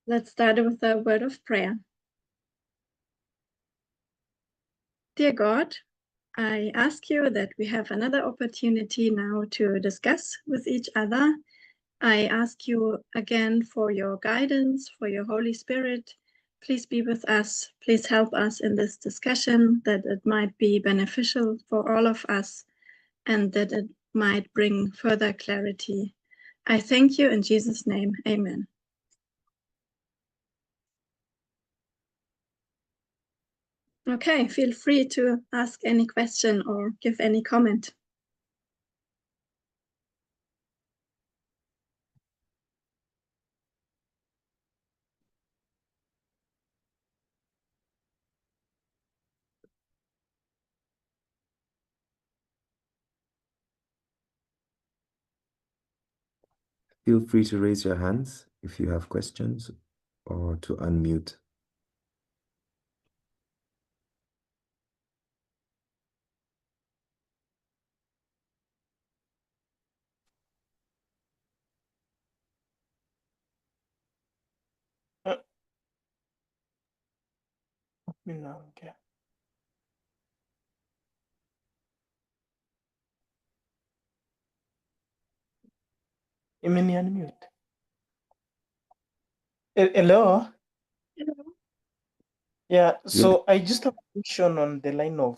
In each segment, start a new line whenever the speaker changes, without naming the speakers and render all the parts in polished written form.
Let's start with a word of prayer. Dear God, I ask you that we have another opportunity now to discuss with each other. I ask you again for your guidance, for your Holy Spirit. Please be with us. Please help us in this discussion, that it might be beneficial for all of us and that it might bring further clarity. I thank you in Jesus' name. Amen. Okay, feel free to ask any question or give any comment.
Feel free to raise your hands if you have questions or to unmute.
Okay. Unmute. Hello?
Hello.
Yeah, so I just have a question on the line of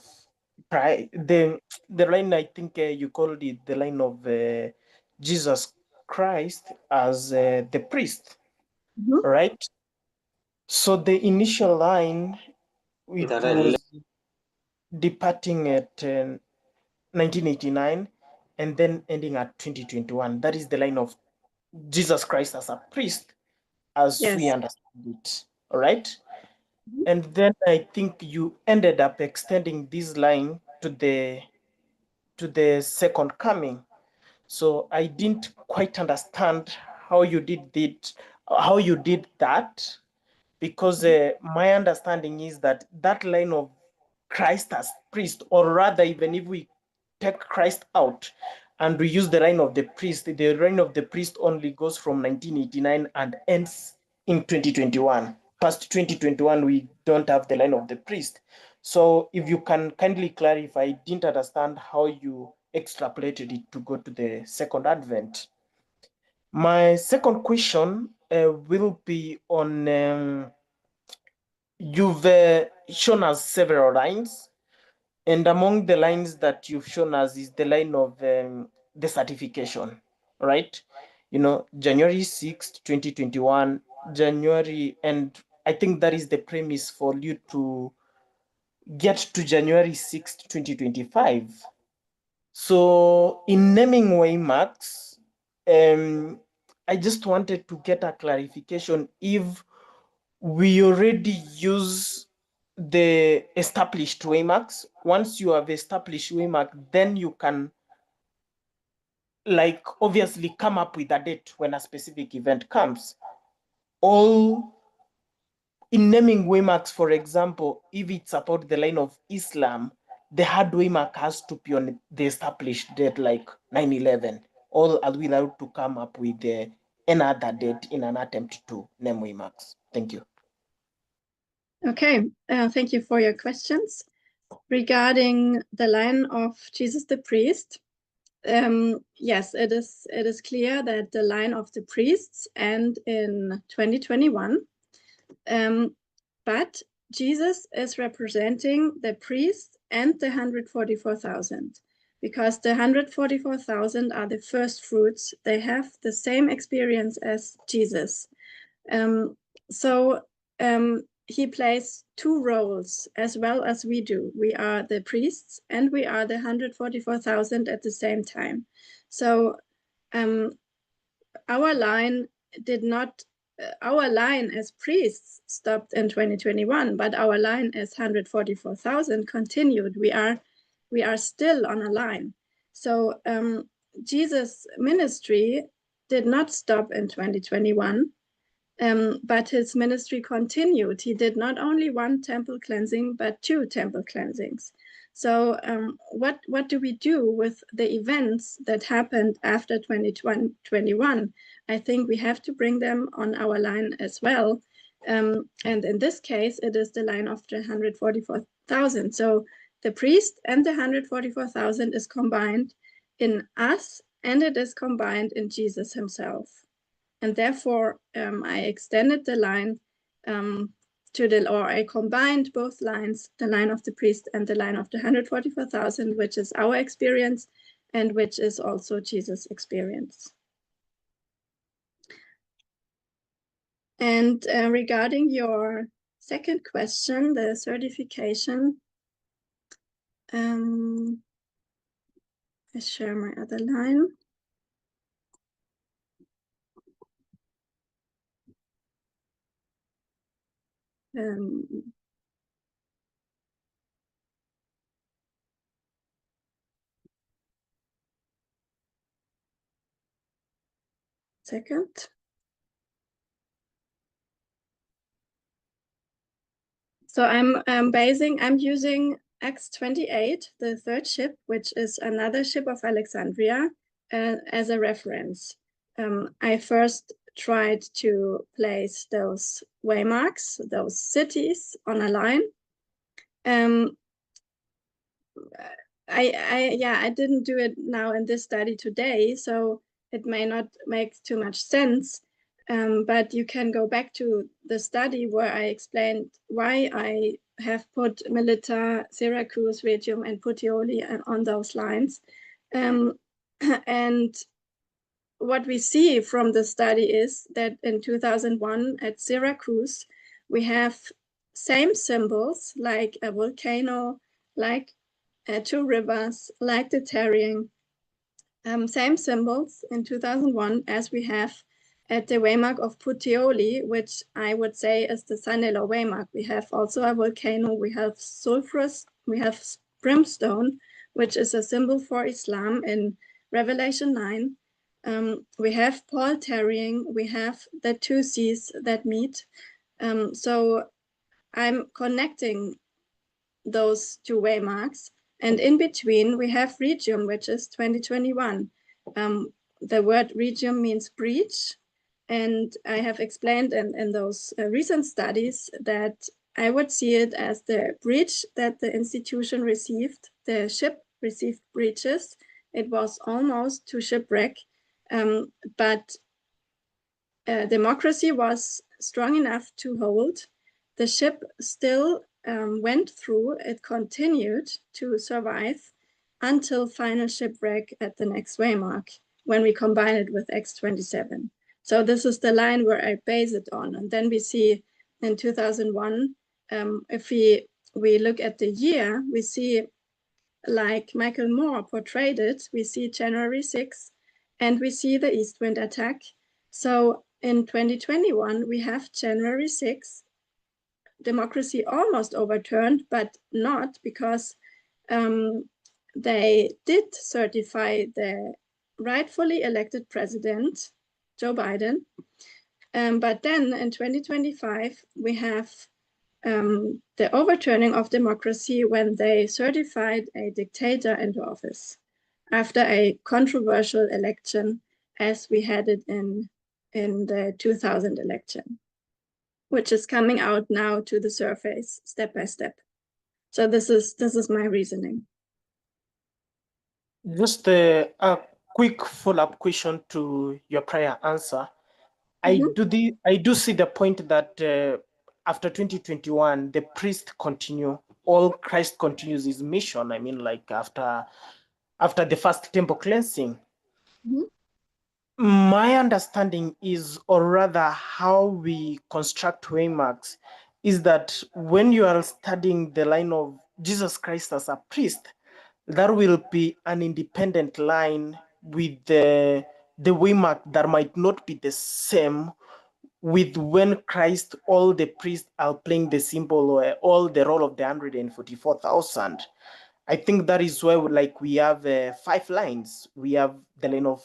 the line I think you called it the line of Jesus Christ as the priest, right? So the initial line it was departing at 1989 and then ending at 2021. That is the line of Jesus Christ as a priest, as we understand it. All right. And then I think you ended up extending this line to the second coming. So I didn't quite understand how you did that, because my understanding is that that line of Christ as priest, or rather, even if we take Christ out and we use the line of the priest only goes from 1989 and ends in 2021. Past 2021, we don't have the line of the priest. So if you can kindly clarify, I didn't understand how you extrapolated it to go to the second advent. My second question will be on you've shown us several lines, and among the lines that you've shown us is the line of the certification, right? You know, January 6th, 2021, January, and I think that is the premise for you to get to January 6th, 2025. So in naming waymarks, I just wanted to get a clarification if we already use the established waymarks. Once you have established waymark, then you can obviously come up with a date when a specific event comes. All in naming waymarks, for example, if it's about the line of Islam, the hard waymark has to be on the established date like 9/11. All are we allowed to come up with another date in an attempt to name waymarks? Thank you.
Okay, thank you for your questions. Regarding the line of Jesus the priest, yes, it is clear that the line of the priests end in 2021, but Jesus is representing the priests and the 144,000, because the 144,000 are the first fruits. They have the same experience as Jesus. He plays two roles as well as we do. We are the priests and we are the 144,000 at the same time. So our line as priests stopped in 2021, but our line as 144,000 continued. We are still on a line. So Jesus' ministry did not stop in 2021. But his ministry continued. He did not only one temple cleansing, but two temple cleansings. So what do we do with the events that happened after 2021? I think we have to bring them on our line as well. And in this case, it is the line of the 144,000. So the priest and the 144,000 is combined in us, and it is combined in Jesus himself. And therefore, I extended the line I combined both lines, the line of the priest and the line of the 144,000, which is our experience and which is also Jesus' experience. And regarding your second question, the certification, I share my other line. Second. So I'm using X28, the third ship, which is another ship of Alexandria, as a reference. I first tried to place those waymarks, those cities on a line. I didn't do it now in this study today, so it may not make too much sense. But you can go back to the study where I explained why I have put Melita, Syracuse, Regium, and Puteoli on those lines. And what we see from the study is that in 2001 at Syracuse, we have same symbols like a volcano, like two rivers, like the tarrying, same symbols in 2001 as we have at the waymark of Puteoli, which I would say is the Sanelo waymark. We have also a volcano, we have sulfurous, we have brimstone, which is a symbol for Islam in Revelation 9. We have Paul tarrying, we have the two seas that meet. So I'm connecting those two waymarks. And in between, we have Regium, which is 2021. The word Regium means breach. And I have explained in those recent studies that I would see it as the breach that the institution received. The ship received breaches. It was almost to shipwreck, but democracy was strong enough to hold. The ship still went through, it continued to survive until final shipwreck at the next waymark when we combine it with X27. So this is the line where I base it on. And then we see in 2001, if we look at the year, we see like Michael Moore portrayed it, we see January 6th and we see the East Wind attack. So in 2021, we have January 6th, democracy almost overturned, but not because they did certify the rightfully elected president, Joe Biden. But then in 2025, we have the overturning of democracy when they certified a dictator into office after a controversial election as we had it in the 2000 election, which is coming out now to the surface step by step. So this is my reasoning.
Just a quick follow-up question to your prior answer. I do see the point that after 2021, the priest Christ continues his mission. I mean, like after the first temple cleansing. My understanding is, or rather how we construct waymarks, is that when you are studying the line of Jesus Christ as a priest, there will be an independent line with the waymark that might not be the same with when Christ, all the priests are playing the symbol or all the role of the 144,000. I think that is why we have 5 lines. We have the line of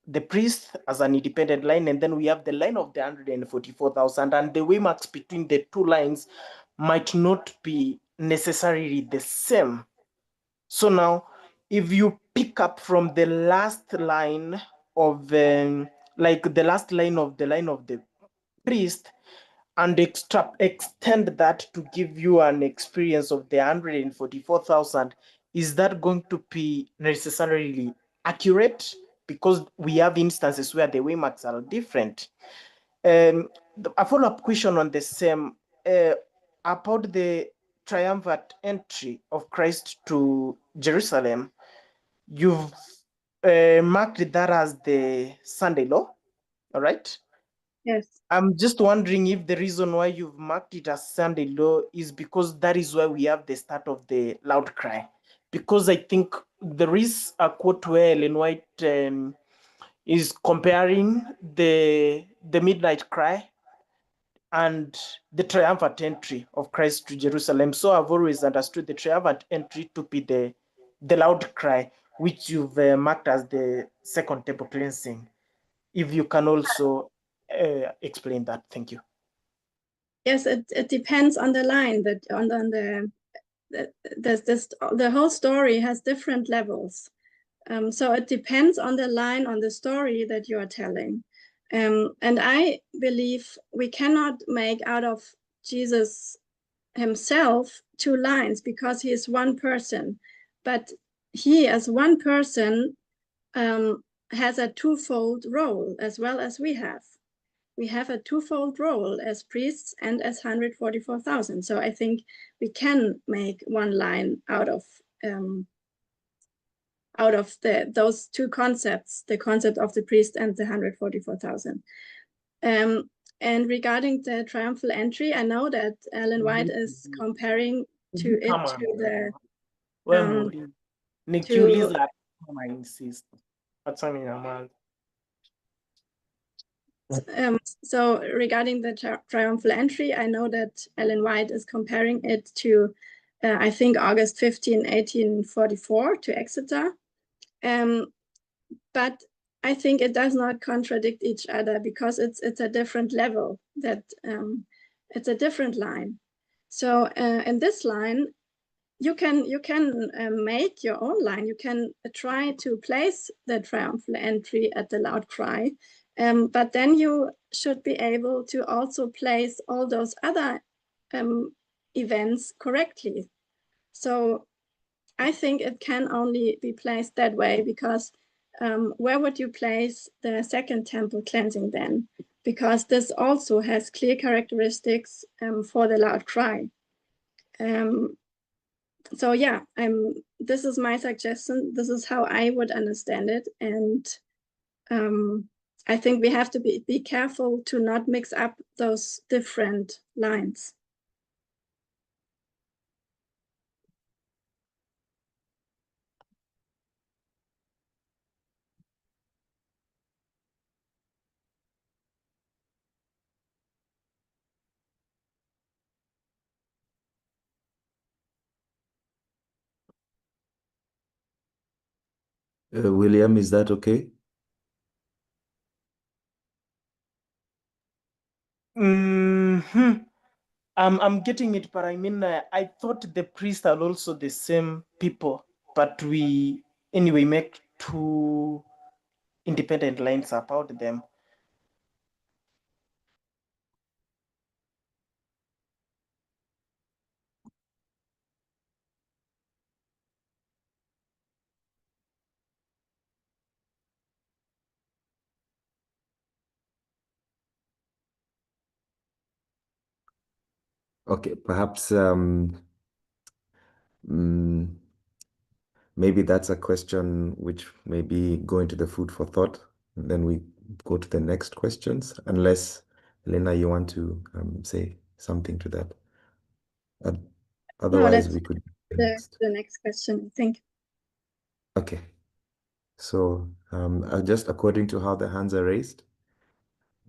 the priest as an independent line, and then we have the line of the 144,000, and the waymarks between the two lines might not be necessarily the same. So now, if you pick up from the last line of like the last line of the priest and extend that to give you an experience of the 144,000, is that going to be necessarily accurate? Because we have instances where the waymarks are different. A follow-up question on the same about the triumphant entry of Christ to Jerusalem. You've marked that as the Sunday law, all right?
Yes.
I'm just wondering if the reason why you've marked it as Sunday law is because that is where we have the start of the loud cry. Because I think there is a quote where Ellen White is comparing the midnight cry and the triumphant entry of Christ to Jerusalem. So I've always understood the triumphant entry to be the loud cry, which you've marked as the second temple cleansing. If you can also explain that, thank you.
Yes, it depends on the line that on the whole story has different levels. So it depends on the line on the story that you are telling. And I believe we cannot make out of Jesus himself two lines because he is one person. But he, as one person, has a twofold role as well as we have. We have a twofold role as priests and as 144,000. So I think we can make one line out of those two concepts, the concept of the priest and the 144,000. And regarding the triumphal entry, I know that Ellen White is comparing to the so regarding the triumphal entry, I know that Ellen White is comparing it to I think August 15, 1844 to Exeter. But I think it does not contradict each other because it's a different level, that it's a different line. So in this line, you can make your own line. You can try to place the triumphal entry at the loud cry, but then you should be able to also place all those other events correctly. So I think it can only be placed that way because where would you place the second temple cleansing then? Because this also has clear characteristics for the loud cry. So yeah, this is my suggestion. This is how I would understand it. And I think we have to be careful to not mix up those different lines.
William, is that okay?
I'm getting it, but I mean, I thought the priests are also the same people, but we anyway make two independent lines about them.
Okay, perhaps maybe that's a question which may be going to the food for thought. And then we go to the next questions, unless, Elena, you want to say something to that. Otherwise, we could.
The next question, I think.
Okay. So just according to how the hands are raised,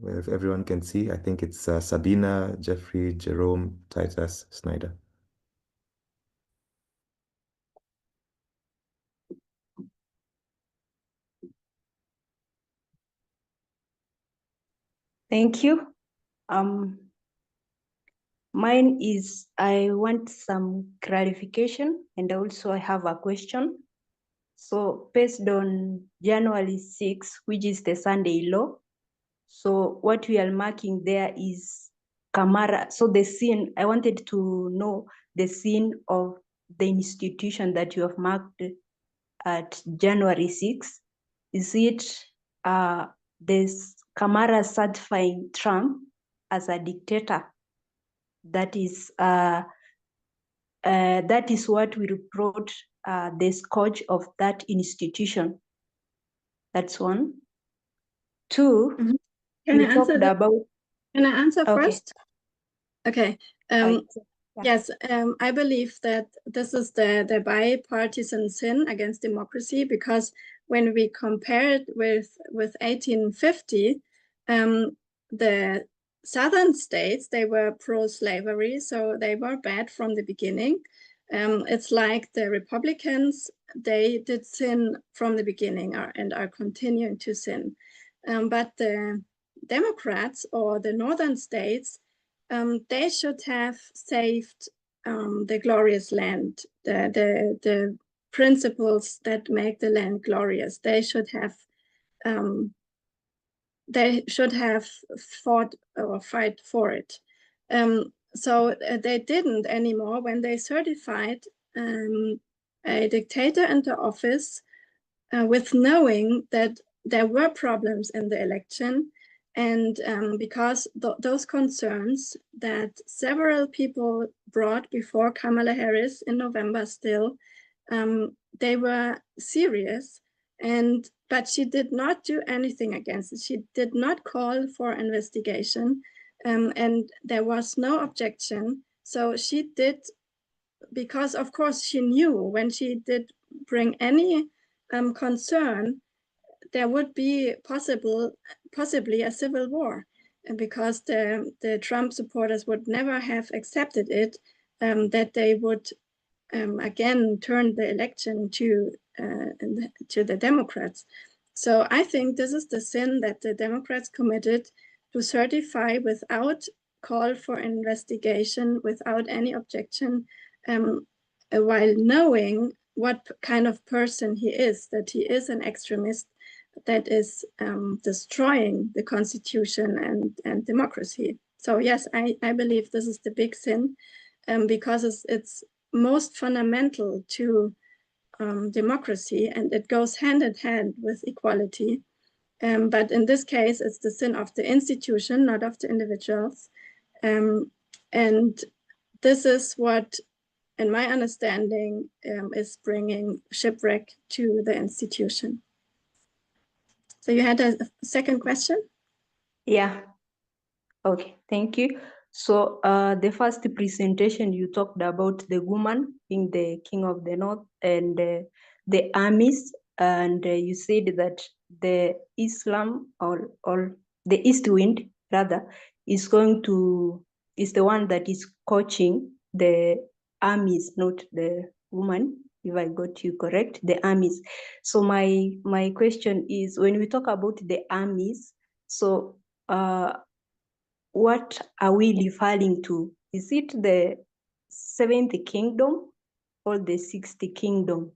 if everyone can see, I think it's Sabina, Jeffrey, Jerome, Titus, Snyder.
Thank you. Mine is, I want some clarification, and also I have a question. So based on January 6, which is the Sunday law, so what we are marking there is Kamara. So the scene, I wanted to know the scene of the institution that you have marked at January 6. Is it this Kamara certifying Trump as a dictator? That is what we report the scourge of that institution. That's one. Two,
Can I
you talked
answer that?
about.
Can I answer
Okay.
first? Okay.
Yeah.
Yes, I believe that this is the bipartisan sin against democracy, because when we compare it with 1850, the southern states, they were pro-slavery, so they were bad from the beginning. It's like the Republicans, they did sin from the beginning and are continuing to sin. But the Democrats or the northern states, they should have saved the glorious land, the principles that make the land glorious. They should have fought or fight for it. So they didn't anymore when they certified a dictator into office with knowing that there were problems in the election. And because those concerns that several people brought before Kamala Harris in November still, they were serious. But she did not do anything against it. She did not call for investigation, and there was no objection. So she did, because of course she knew when she did bring any concern, there would be possibly a civil war, because the Trump supporters would never have accepted it, that they would again turn the election to the Democrats. So I think this is the sin that the Democrats committed, to certify without call for investigation, without any objection, while knowing what kind of person he is, that he is an extremist that is destroying the Constitution and democracy. So yes, I believe this is the big sin, because it's most fundamental to democracy, and it goes hand in hand with equality. But in this case, it's the sin of the institution, not of the individuals. And this is what, in my understanding, is bringing shipwreck to the institution. So you had a second question?
Yeah. Okay, thank you. So the first presentation, you talked about the woman being the king of the north and the armies, and you said that the Islam or the east wind rather is the one that is coaching the armies, not the woman, if I got you correct, the armies. So my question is, when we talk about the armies, so what are we referring to? Is it the seventh kingdom or the sixth kingdom?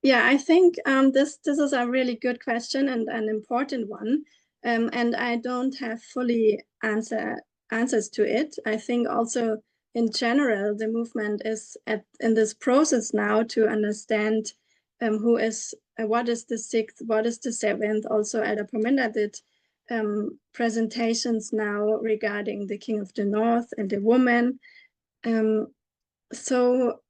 Yeah, I think this is a really good question and an important one, and I don't have fully answers to it. I think also in general the movement is in this process now to understand who is what is the sixth, what is the seventh. Also, Elder Pominda did presentations now regarding the King of the North and the woman. So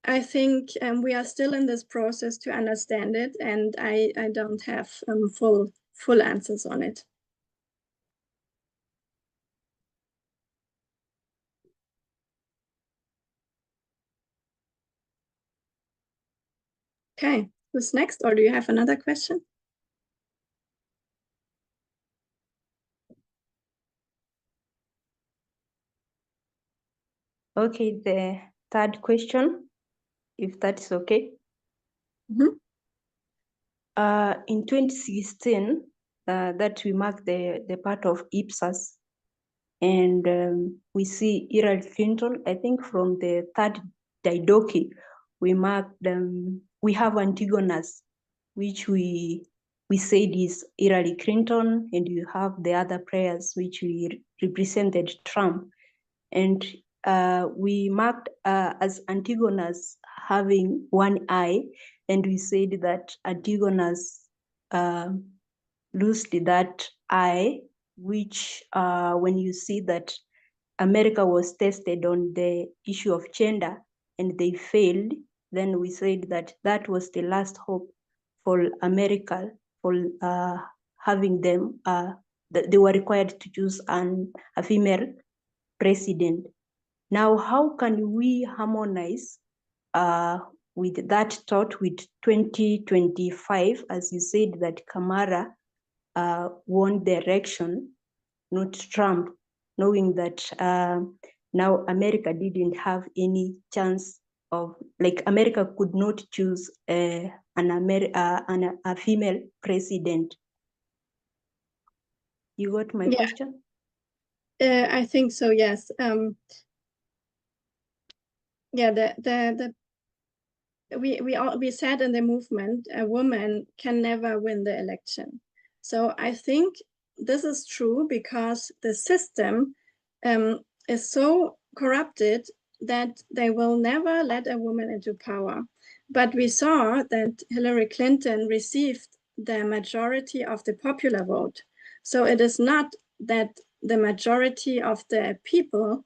I think we are still in this process to understand it, and I don't have full answers on it. Okay, who's next, or do you have another question?
Okay, the third question, if that's okay.
Mm-hmm.
In 2016, that we mark the part of IPSAS. And we see Hillary Clinton, I think from the third diadochi, we marked, we have Antigonus, which we said is Hillary Clinton, and you have the other prayers which we represented Trump. And we marked as Antigonus having one eye, and we said that Antigonus lost that eye, which when you see that America was tested on the issue of gender and they failed, then we said that that was the last hope for America, for having them, they were required to choose a female president. Now, how can we harmonize with that thought with 2025, as you said that Kamala won the election, not Trump, knowing that now America didn't have any chance of, like, America could not choose a female president. You got my question?
I think so, yes. We said in the movement, a woman can never win the election. So I think this is true because the system is so corrupted that they will never let a woman into power. But we saw that Hillary Clinton received the majority of the popular vote. So it is not that the majority of the people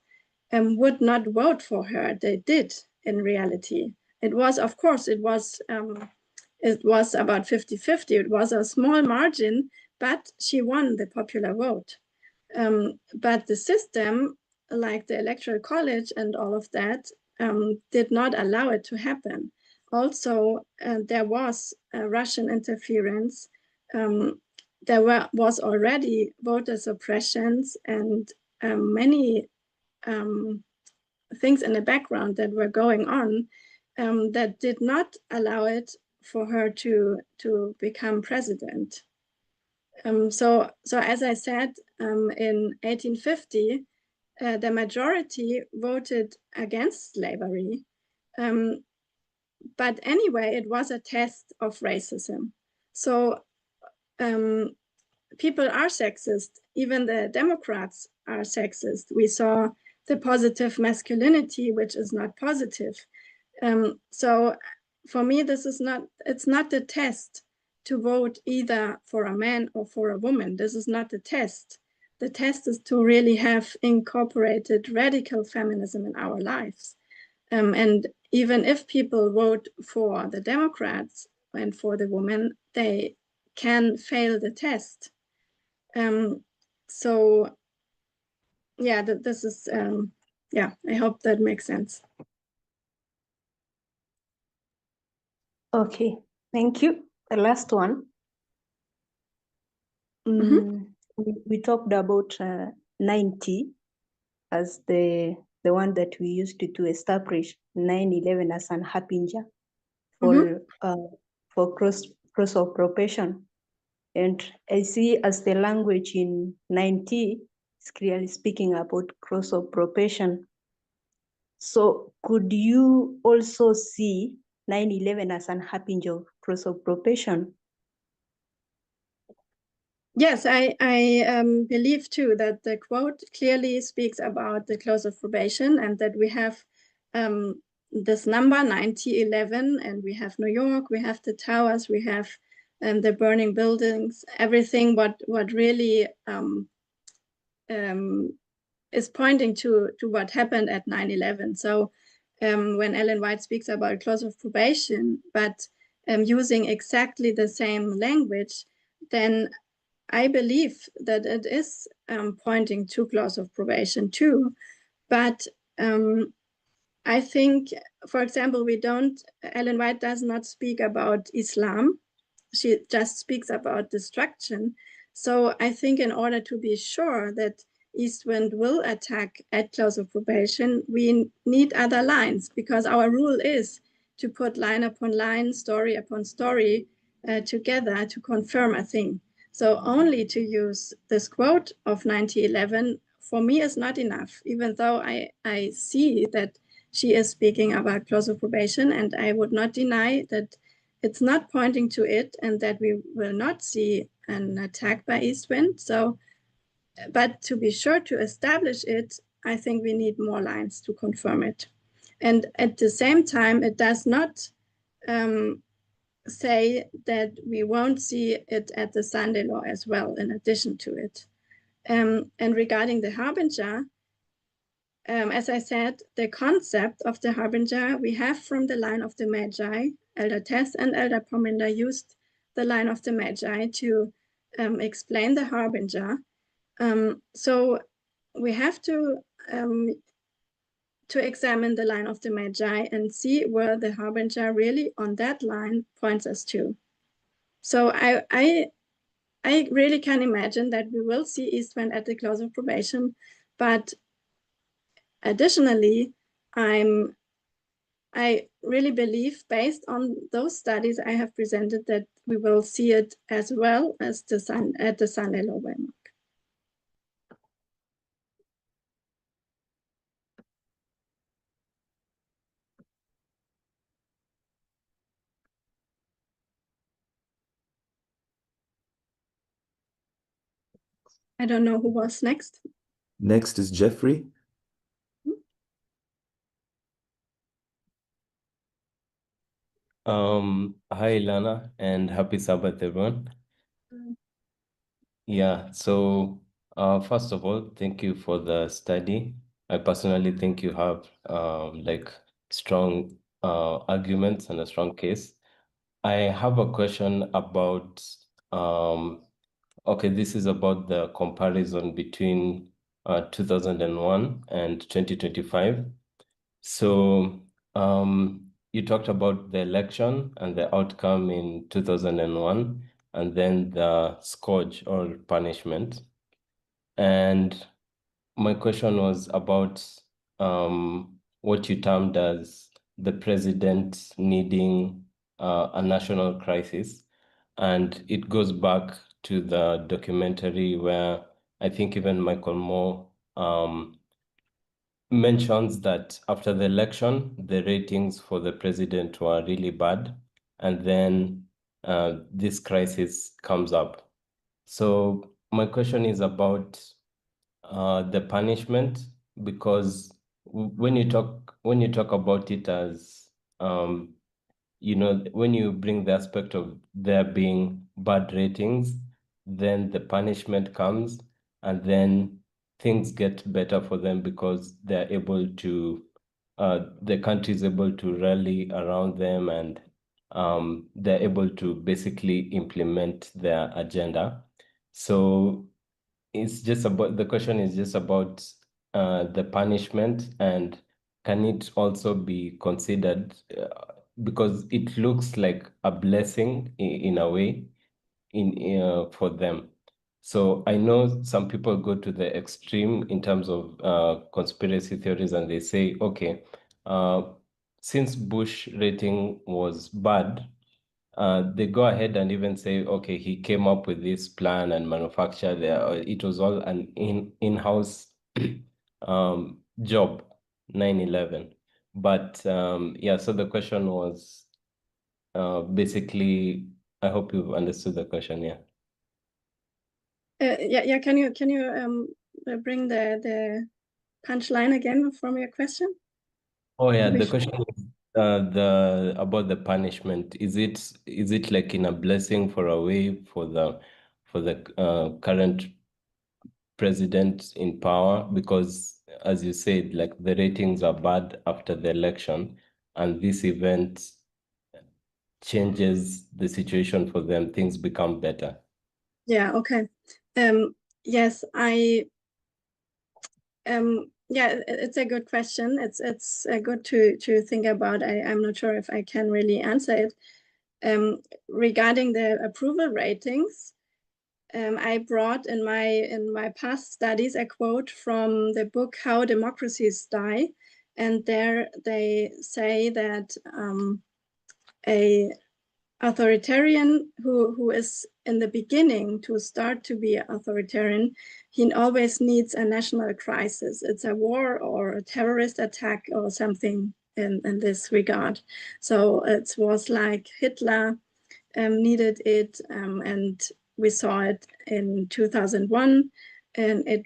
would not vote for her. They did in reality. It was, of course, it was about 50-50. It was a small margin, but she won the popular vote. But the system, like the Electoral College and all of that, did not allow it to happen. Also, there was Russian interference. There was already voter suppressions and many things in the background that were going on that did not allow it for her to become president. So as I said, in 1850, the majority voted against slavery. But anyway, it was a test of racism. So people are sexist. Even the Democrats are sexist. We saw the positive masculinity, which is not positive. So for me, it's not the test to vote either for a man or for a woman. This is not the test. The test is to really have incorporated radical feminism in our lives. And even if people vote for the Democrats and for the woman, they can fail the test. So yeah, this is, yeah, I hope that makes sense.
Okay, thank you. The last one. We talked about 90 as the one that we used to establish 9/11 as an harbinger for cross of profession. And I see as the language in 90 is clearly speaking about cross of profession. So could you also see 9/11 as an harbinger of cross of profession?
Yes, I believe too that the quote clearly speaks about the close of probation and that we have this number 90/11, and we have New York, we have the towers, we have the burning buildings, everything what really is pointing to what happened at 9/11. So when Ellen White speaks about close of probation, but using exactly the same language, then I believe that it is pointing to close of probation too. But I think, for example, Ellen White does not speak about Islam. She just speaks about destruction. So I think in order to be sure that Eastwind will attack at close of probation, we need other lines, because our rule is to put line upon line, story upon story together to confirm a thing. So only to use this quote of 90/11 for me is not enough, even though I see that she is speaking about closer probation, and I would not deny that it's not pointing to it and that we will not see an attack by east wind. So, but to be sure to establish it, I think we need more lines to confirm it. And at the same time, it does not say that we won't see it at the Sunday law as well, in addition to it. And regarding the harbinger, as I said, the concept of the harbinger we have from the line of the Magi. Elder Tess and Elder Pominder used the line of the Magi to explain the harbinger. So we have to examine the line of the Magi and see where the harbinger really on that line points us to. So I really can imagine that we will see east wind at the close of probation, but additionally, I really believe, based on those studies I have presented, that we will see it as well as at the Sunday low waymark. I don't know who was next.
Next is Jeffrey.
Hi, Lana, and happy Sabbath, everyone. Yeah, so first of all, thank you for the study. I personally think you have like strong arguments and a strong case. I have a question about okay, this is about the comparison between 2001 and 2025. So you talked about the election and the outcome in 2001, and then the scourge or punishment. And my question was about what you termed as the president needing a national crisis. And it goes back to the documentary where I think even Michael Moore mentions that after the election, the ratings for the president were really bad. And then this crisis comes up. So my question is about the punishment, because when you talk about it as you know, when you bring the aspect of there being bad ratings, then the punishment comes, and then things get better for them because they're able to the country is able to rally around them, and they're able to basically implement their agenda. So it's just about, the question is just about the punishment, and can it also be considered because it looks like a blessing in a way for them. So I know some people go to the extreme in terms of conspiracy theories, and they say, okay, since Bush rating was bad, they go ahead and even say, okay, he came up with this plan and manufactured it was all an in-house job, 9/11. But yeah, so the question was basically, I hope you've understood the question, yeah.
Yeah. Can you bring the punchline again from your question?
Oh yeah, the question is about the punishment. Is it like in a blessing for a way for the current president in power? Because as you said, like the ratings are bad after the election, and this event changes the situation for them, things become better.
Yeah, okay. Yes, yeah, it's a good question. It's good to think about. I'm not sure if I can really answer it. Regarding the approval ratings, I brought in my past studies a quote from the book How Democracies Die, and there they say that a authoritarian who is in the beginning to start to be authoritarian, he always needs a national crisis. It's a war or a terrorist attack or something in this regard. So it was like Hitler needed it, and we saw it in 2001, and it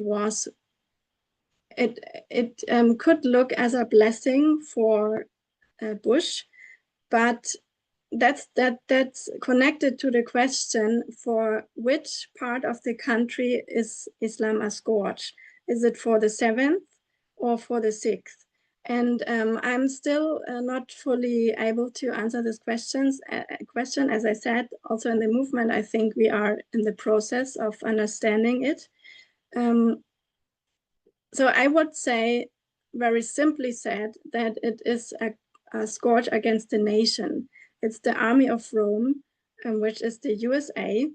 could look as a blessing for Bush, but that's connected to the question for which part of the country is Islam a scourge? Is it for the 7th or for the 6th? And I'm still not fully able to answer this question. As I said, also in the movement, I think we are in the process of understanding it. So I would say, very simply said, that it is a scourge against the nation. It's the army of Rome, which is the USA.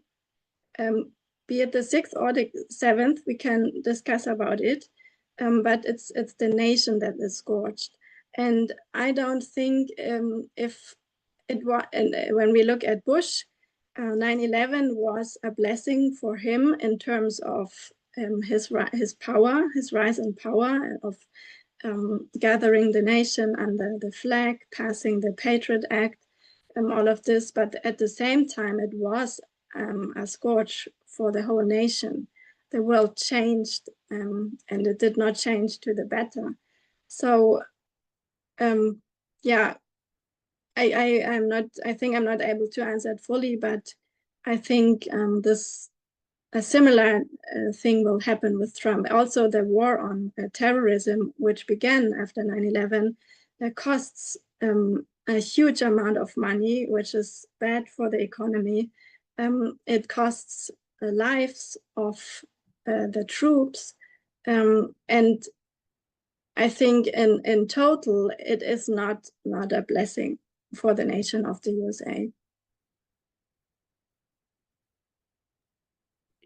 Be it the 6th or the 7th, we can discuss about it, but it's the nation that is scourged. And I don't think if it was, when we look at Bush, 9/11 was a blessing for him in terms of his power, his rise in power, of gathering the nation under the flag, passing the Patriot Act, all of this. But at the same time, it was a scourge for the whole nation. The world changed, and it did not change to the better. So, yeah, I think I'm not able to answer it fully, but I think a similar thing will happen with Trump. Also, the war on terrorism, which began after 9/11, costs a huge amount of money, which is bad for the economy. It costs the lives of the troops. And I think in total, it is not a blessing for the nation of the USA.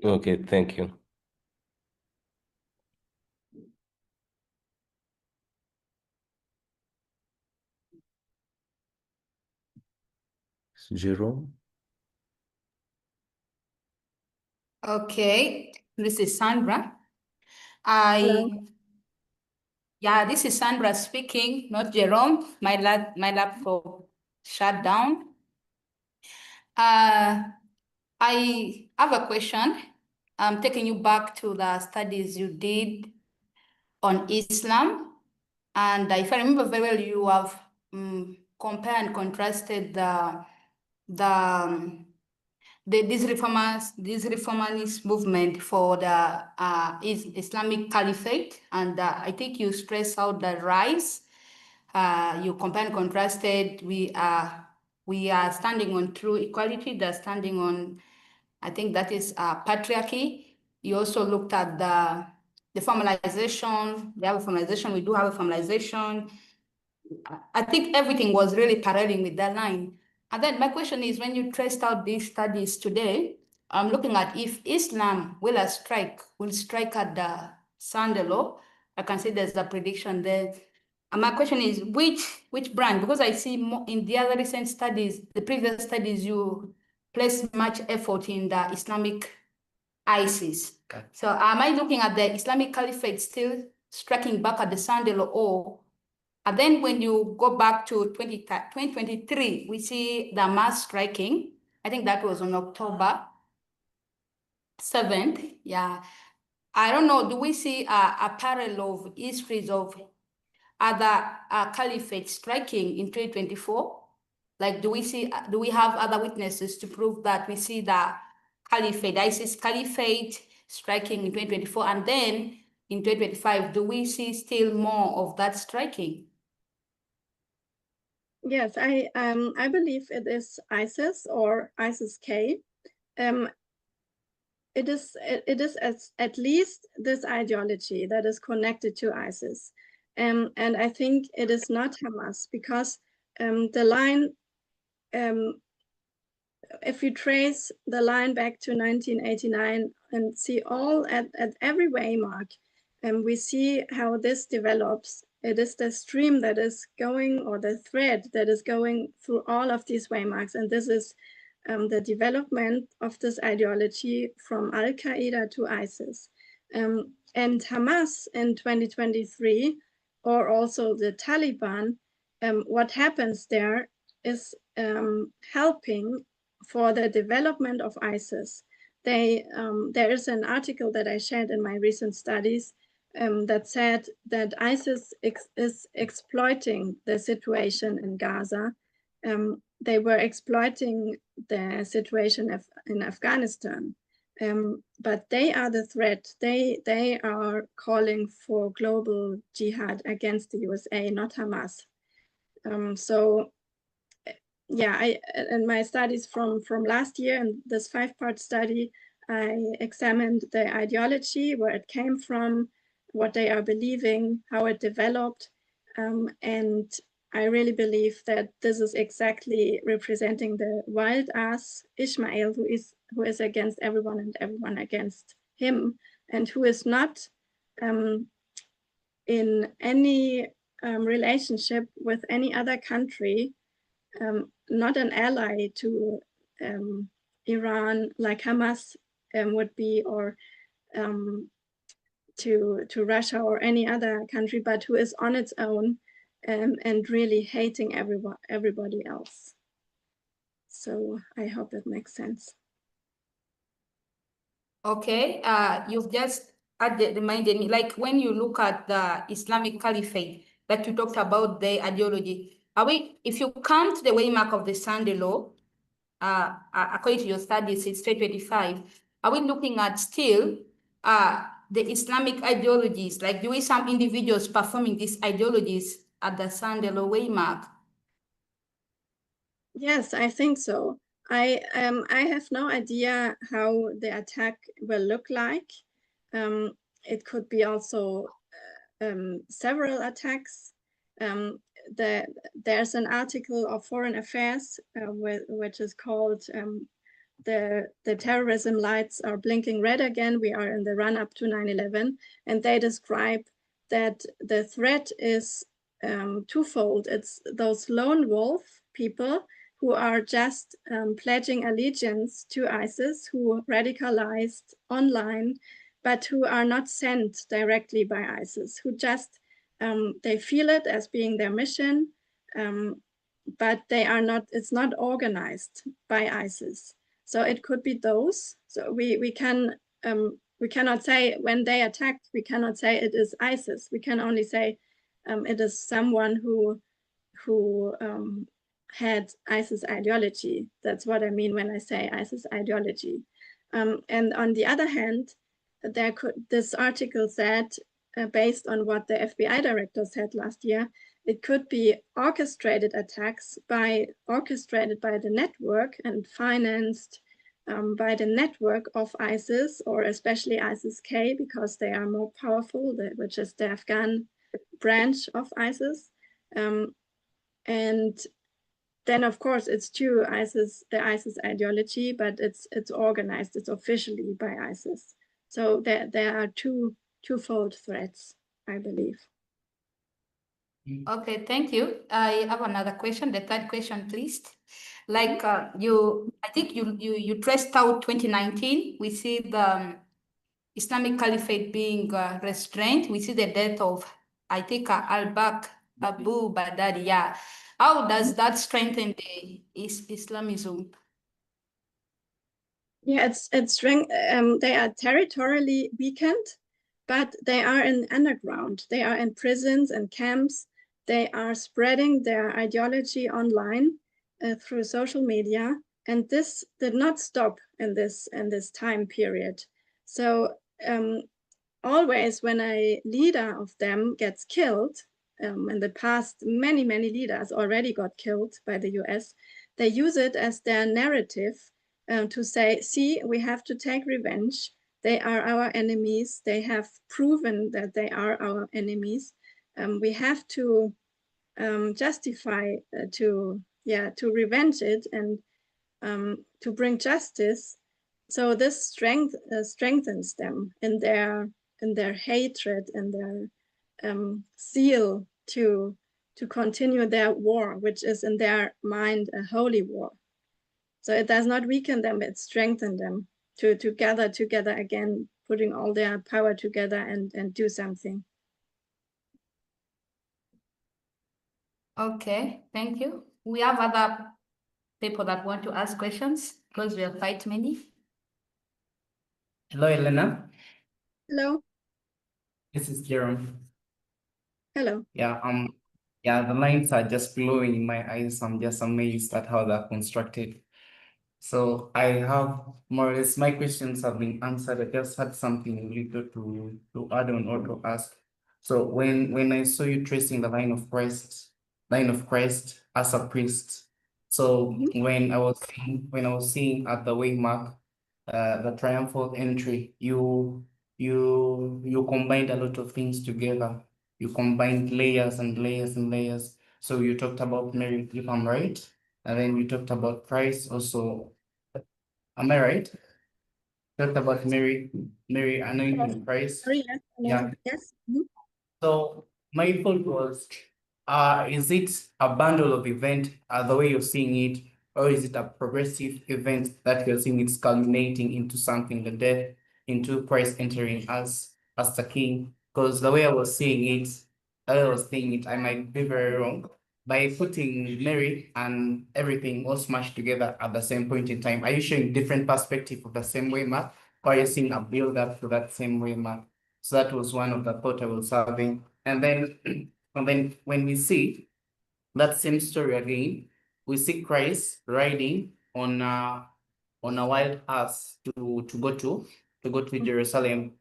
Okay, thank you.
Jerome?
Okay, this is Sandra.
Hello.
Yeah, this is Sandra speaking, not Jerome. My laptop shut down. I have a question. I'm taking you back to the studies you did on Islam. And if I remember very well, you have compared and contrasted this reformist movement for the Islamic Caliphate, and I think you stress out the rise. You compare and contrasted. We are standing on true equality. They're standing on, I think that is patriarchy. You also looked at the formalization. They have a formalization. We do have a formalization. I think everything was really paralleling with that line. And then my question is, when you traced out these studies today, I'm looking at if Islam will strike at the Sunday law. I can see there's a prediction there. And my question is, which branch? Because I see more in the other recent studies, the previous studies, you place much effort in the Islamic ISIS. Okay. So am I looking at the Islamic Caliphate still striking back at the Sunday law, or and then when you go back to 2023, we see the mass striking. I think that was on October 7th. Yeah. I don't know, do we see a parallel of histories of other caliphates striking in 2024? Like, do we have other witnesses to prove that we see the caliphate, ISIS caliphate striking in 2024, and then in 2025, do we see still more of that striking?
Yes, I believe it is ISIS or ISIS-K. It is at least this ideology that is connected to ISIS, and I think it is not Hamas, because the line, if you trace the line back to 1989 and see all at every waymark, we see how this develops it is the stream that is going, or the thread that is going through all of these waymarks. And this is the development of this ideology from Al-Qaeda to ISIS. And Hamas in 2023, or also the Taliban, what happens there is helping for the development of ISIS. There is an article that I shared in my recent studies that said that ISIS is exploiting the situation in Gaza. They were exploiting the situation in Afghanistan, but they are the threat. They are calling for global jihad against the USA, not Hamas. So yeah, in my studies from last year, in this 5-part study, I examined the ideology, where it came from, what they are believing, how it developed, and I really believe that this is exactly representing the wild ass Ishmael, who is against everyone and everyone against him, and who is not in any relationship with any other country, not an ally to Iran like Hamas would be, or to Russia or any other country, but who is on its own and really hating everybody else. So I hope that makes sense.
Okay, you've just reminded me, like when you look at the Islamic Caliphate that you talked about, the ideology, if you come to the waymark of the Sunday law, according to your studies, it's 325, are we looking at still the Islamic ideologies, like do we some individuals performing these ideologies at the Sunday law waymark?
Yes, I think so. I have no idea how the attack will look like. It could be also several attacks. There's an article of Foreign Affairs which is called the terrorism lights are blinking red again. We are in the run-up to 9/11, and they describe that the threat is twofold. It's those lone wolf people who are just pledging allegiance to ISIS, who radicalized online, but who are not sent directly by ISIS, who just, they feel it as being their mission, but they are not, it's not organized by ISIS. So it could be those. So we cannot say when they attacked, we cannot say it is ISIS. We can only say it is someone who had ISIS ideology. That's what I mean when I say ISIS ideology. And on the other hand, this article said, based on what the FBI director said last year, it could be orchestrated attacks orchestrated by the network and financed by the network of ISIS, or especially ISIS-K, because they are more powerful, which is the Afghan branch of ISIS. And then, of course, it's true, the ISIS ideology, but it's organized, it's officially by ISIS. So there are twofold threats, I believe.
Okay, thank you. I have another question, the third question, please. Like I think you traced out 2019. We see the Islamic Caliphate being restrained. We see the death of, I think, al-Bakr Abu Baghdadi. Yeah. How does that strengthen the Islamism?
Yeah, they are territorially weakened, but they are in underground. They are in prisons and camps. They are spreading their ideology online through social media, and this did not stop in this time period. So always when a leader of them gets killed, in the past, many leaders already got killed by the US, they use it as their narrative to say, see, we have to take revenge. They are our enemies. They have proven that they are our enemies. We have to justify, to revenge it and to bring justice. So this strengthens them in their hatred and their zeal to continue their war, which is in their mind a holy war. So it does not weaken them, it strengthens them to gather together again, putting all their power together and do something.
Okay, thank you. We have other people that want to ask questions because we have quite many.
Hello, Elena.
Hello.
This is Jerome.
Hello.
Yeah, the lines are just glowing in my eyes. I'm just amazed at how they're constructed. So I have more or less my questions have been answered. I just had something little to add on or to ask. So when I saw you tracing the line of Christ as a priest. So when I was seeing at the waymark, the triumphal entry, you combined a lot of things together. You combined layers and layers and layers. So you talked about Mary, if I'm right, and then you talked about Christ also. Am I right? Talked about Mary anointing Christ.
Sorry, yes.
Yeah.
Yes.
So my thought was, is it a bundle of event, the way you're seeing it, or is it a progressive event that you're seeing it's culminating into something, the death, into Christ entering as the king? Because the way I was seeing it, I might be very wrong, by putting Mary and everything all smashed together at the same point in time. Are you showing different perspective of the same way, Mark? Or are you seeing a build up to that same way, Mark? So that was one of the thought I was having. And then, when we see that same story again, we see Christ riding on a wild ass to go to Jerusalem.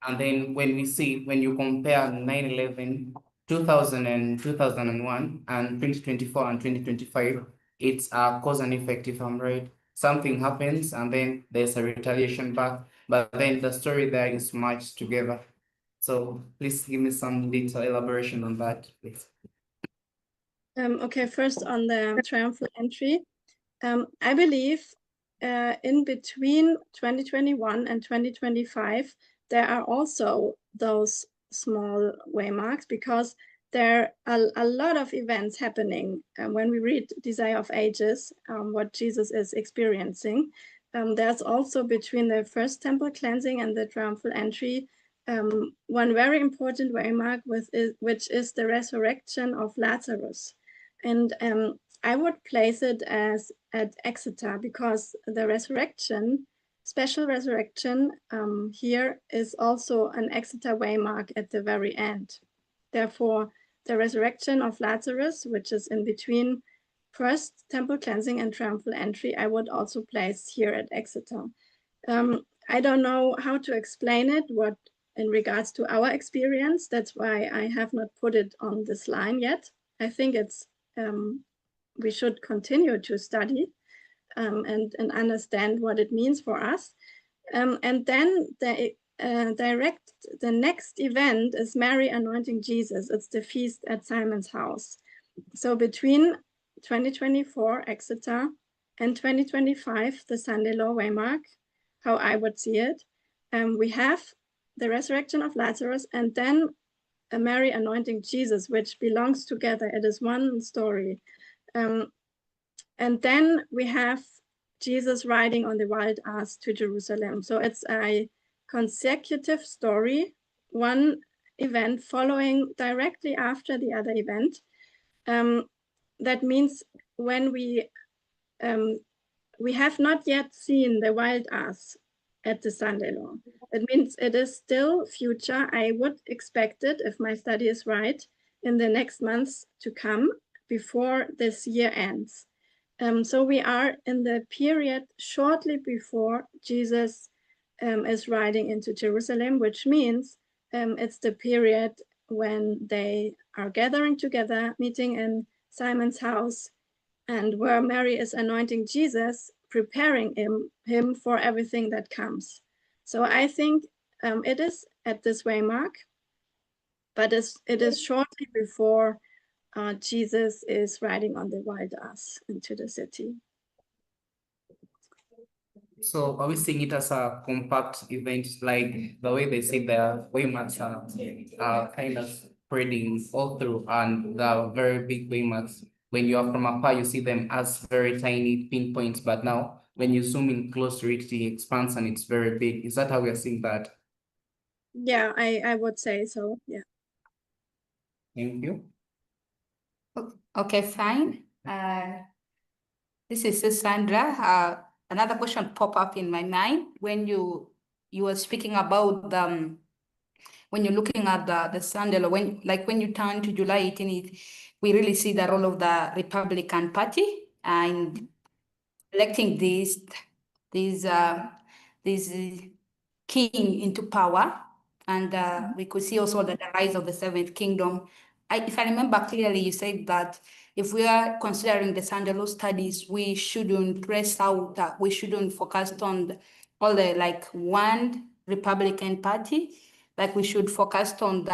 And then when you compare 9/11, 2000 and 2001, and 2024 and 2025, it's a cause and effect, if I'm right. Something happens and then there's a retaliation back, but then the story there is matched together. So please give me some detail elaboration on that, please.
Okay, first on the triumphal entry. I believe in between 2021 and 2025, there are also those small waymarks because there are a lot of events happening. When we read Desire of Ages, what Jesus is experiencing, there's also between the first temple cleansing and the triumphal entry, one very important waymark which is the resurrection of Lazarus. And I would place it as at Exeter because the resurrection, special resurrection here is also an Exeter waymark at the very end. Therefore, the resurrection of Lazarus, which is in between first temple cleansing and triumphal entry, I would also place here at Exeter. I don't know how to explain it, what in regards to our experience. That's why I have not put it on this line yet. I think it's we should continue to study and understand what it means for us. And then the next event is Mary anointing Jesus. It's the feast at Simon's house. So between 2024 Exeter and 2025, the Sunday Law Waymark, how I would see it, we have the resurrection of Lazarus and then Mary anointing Jesus, which belongs together. It is one story. And then we have Jesus riding on the wild ass to Jerusalem. So it's a consecutive story, one event following directly after the other event. That means when we have not yet seen the wild ass at the Sunday Law. It means it is still future. I would expect it, if my study is right, in the next months to come before this year ends. So we are in the period shortly before Jesus is riding into Jerusalem, which means it's the period when they are gathering together, meeting in Simon's house, and where Mary is anointing Jesus, preparing him for everything that comes. So I think it is at this waymark, but it is shortly before Jesus is riding on the wild ass into the city.
So are we seeing it as a compact event, like the way they say the waymarks are kind of spreading all through, and the very big behemoths. When you are from afar, you see them as very tiny pinpoints, but now when you zoom in close to it, it expands and it's very big. Is that how we are seeing that?
Yeah, I would say so. Yeah.
Thank you.
Okay, fine. This is Sandra. Another question pop up in my mind when you were speaking about when you're looking at the Sunday law, when you turn to July 18th, we really see the role of the Republican Party and electing this king into power. And we could see also the rise of the Seventh Kingdom. If I remember clearly, you said that if we are considering the Sunday law studies, we shouldn't press out that we shouldn't focus on all the one Republican Party. Like we should focus on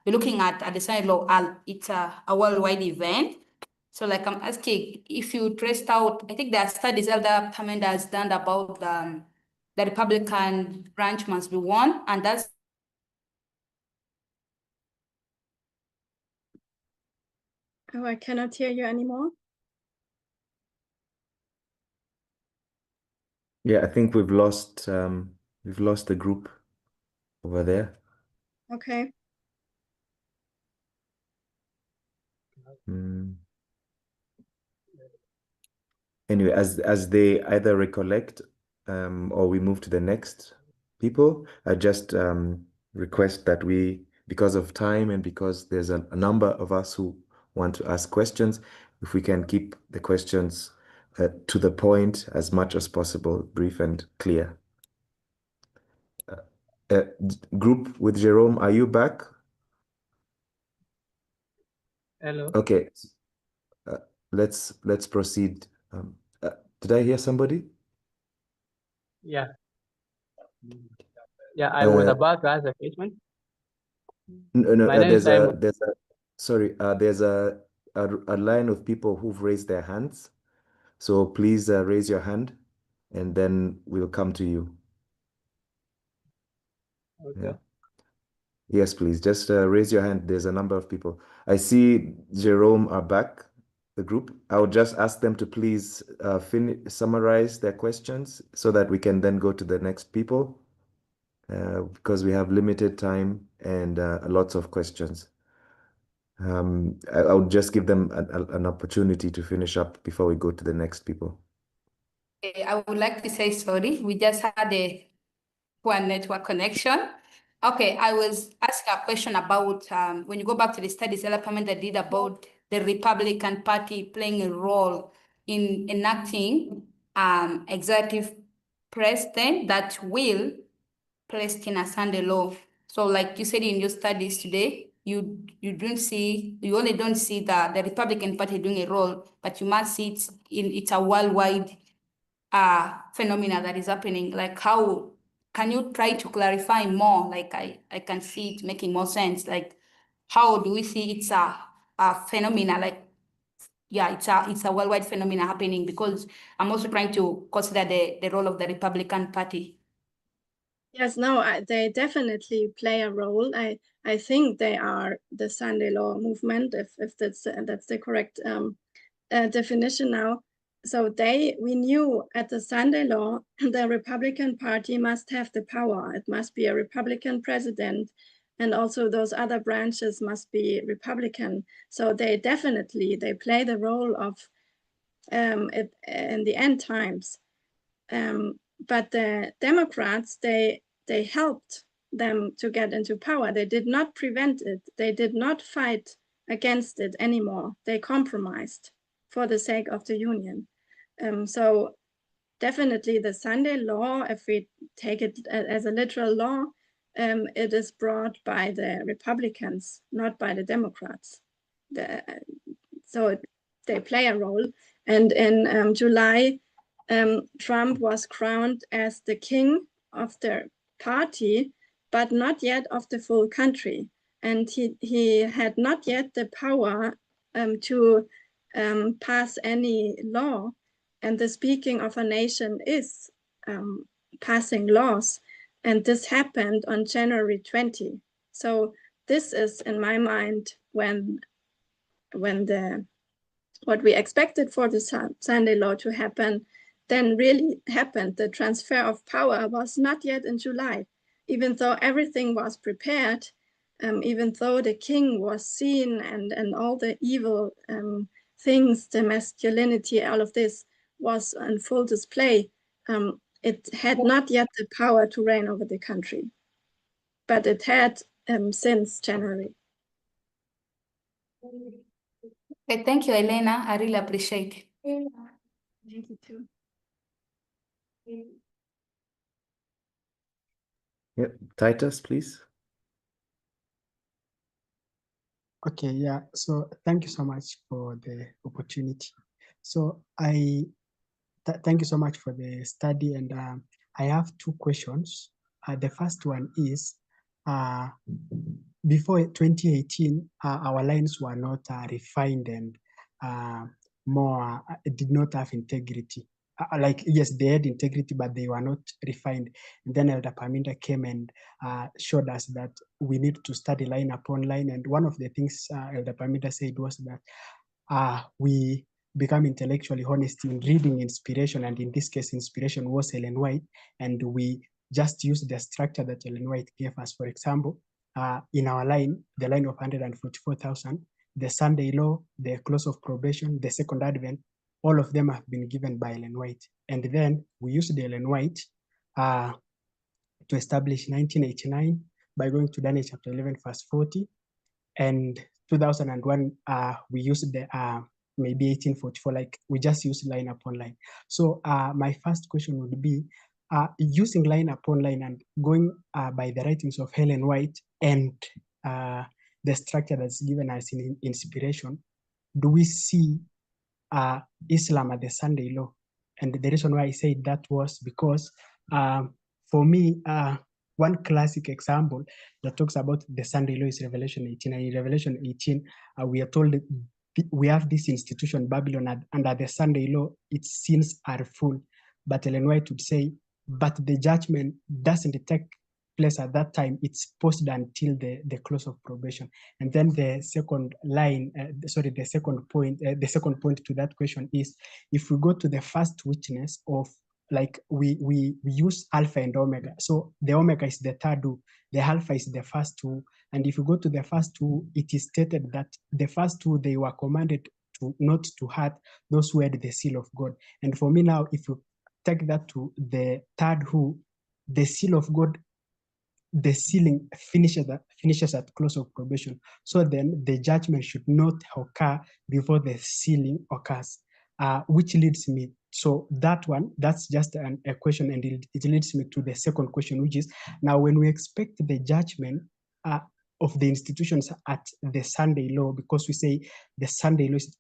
we're looking at the Sunday law, it's a worldwide event. So like I'm asking if you traced out, I think there are studies Elder Pamenda has done about the Republican branch must be won, and that's
Oh, I cannot hear you anymore.
Yeah, I think we've lost the group over there.
Okay.
Anyway, as they either recollect or we move to the next people, I just request that we, because of time and because there's a number of us who want to ask questions, if we can keep the questions to the point as much as possible, brief and clear. Group with Jerome, are you back?
Hello.
Okay, let's proceed. Did I hear somebody?
Yeah. Yeah, I was about to ask a question.
No,
My name is Simon.
there's a line of people who've raised their hands. So please raise your hand and then we'll come to you.
Okay.
Yeah. Yes, please. Just raise your hand. There's a number of people. I see Jerome are back, the group. I would just ask them to please summarize their questions so that we can then go to the next people because we have limited time and lots of questions. I would just give them an opportunity to finish up before we go to the next people.
I would like to say sorry. We just had a poor network connection. Okay, I was asking a question about when you go back to the studies Elder Pamenda did about the Republican Party playing a role in enacting executive president that will placed in a Sunday law. So like you said in your studies today, you only don't see the Republican Party doing a role, but you must see it's a worldwide phenomena that is happening. Like how can you try to clarify more? Like I can see it making more sense. Like how do we see it's a phenomena? Like yeah, it's a worldwide phenomena happening because I'm also trying to consider the role of the Republican Party.
Yes, no, they definitely play a role. I think they are the Sunday law movement, if that's the correct definition now. So we knew at the Sunday law, the Republican Party must have the power. It must be a Republican president, and also those other branches must be Republican. So they play the role of in the end times. But the Democrats, they helped them to get into power. They did not prevent it. They did not fight against it anymore. They compromised for the sake of the Union. So definitely the Sunday law, if we take it as a literal law, it is brought by the Republicans, not by the Democrats. So they play a role. And in July, Trump was crowned as the king of the party, but not yet of the full country. And he had not yet the power to pass any law. And the speaking of a nation is passing laws. And this happened on January 20. So this is, in my mind, when what we expected for the Sunday law to happen then really happened. The transfer of power was not yet in July, even though everything was prepared, even though the king was seen and all the evil things, the masculinity, all of this was on full display. It had not yet the power to reign over the country, but it had since January.
Okay, thank you, Elena. I really appreciate it.
Thank you too.
Yep. Titus, please.
Okay, yeah. So thank you so much for the opportunity. So thank you so much for the study, and I have two questions. The first one is, before 2018, our lines were not refined and more did not have integrity. Like, yes, they had integrity, but they were not refined. And then Elder Paminda came and showed us that we need to study line upon line. And one of the things Elder Paminda said was that we become intellectually honest in reading inspiration. And in this case, inspiration was Ellen White. And we just use the structure that Ellen White gave us. For example, in our line, the line of 144,000, the Sunday law, the close of probation, the second advent, all of them have been given by Ellen White. And then we use the Ellen White to establish 1989 by going to Daniel chapter 11, verse 40. And 2001, we used the maybe 1844, like we just use line upon line. So my first question would be, using line upon line and going by the writings of Ellen White and the structure that's given us in inspiration, do we see Islam at the Sunday law? And the reason why I said that was because for me, one classic example that talks about the Sunday law is Revelation 18. And in Revelation 18, we are told that we have this institution, Babylon, and under the Sunday law, its sins are full. But Ellen White would say, but the judgment doesn't take place at that time. It's posted until the close of probation. And then the second line, the second point to that question is, if we go to the first witness of, like we use Alpha and Omega. So the Omega is the third two, the Alpha is the first two. And if you go to the first two, it is stated that the first two, they were commanded to not to hurt those who had the seal of God. And for me now, if you take that to the third who, the seal of God, the sealing finishes at close of probation. So then the judgment should not occur before the sealing occurs, which leads me, so that one, that's just a question, and it leads me to the second question, which is, now when we expect the judgment of the institutions at the Sunday law, because we say the Sunday law is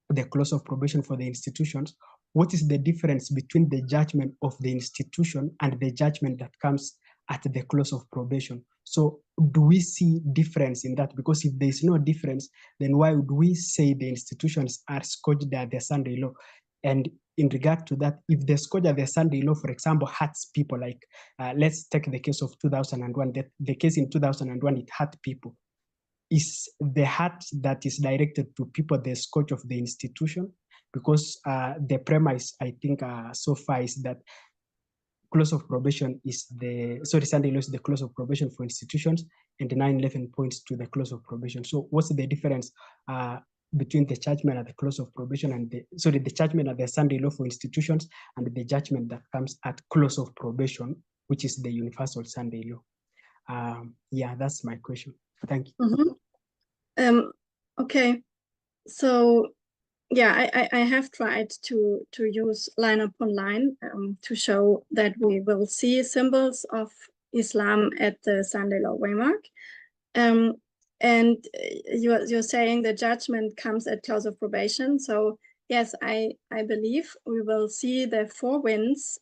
the close of probation for the institutions, what is the difference between the judgment of the institution and the judgment that comes at the close of probation? So do we see difference in that? Because if there is no difference, then why would we say the institutions are scourged at the Sunday law? And in regard to that, if the scourge at the Sunday law, for example, hurts people, like let's take the case of 2001, the case in 2001, it hurt people. Is the hurt that is directed to people the scourge of the institution? Because the premise, I think, so far is that close of probation is Sunday law is the close of probation for institutions, and the 911 points to the close of probation. So what's the difference between the judgment at the close of probation and the judgment at the Sunday law for institutions and the judgment that comes at close of probation, which is the universal Sunday law? Yeah, that's my question. Thank you.
Mm-hmm. Okay, so yeah, I have tried to use line upon line to show that we will see symbols of Islam at the Sunday law waymark. And you're saying the judgment comes at close of probation. So yes, I believe we will see the four winds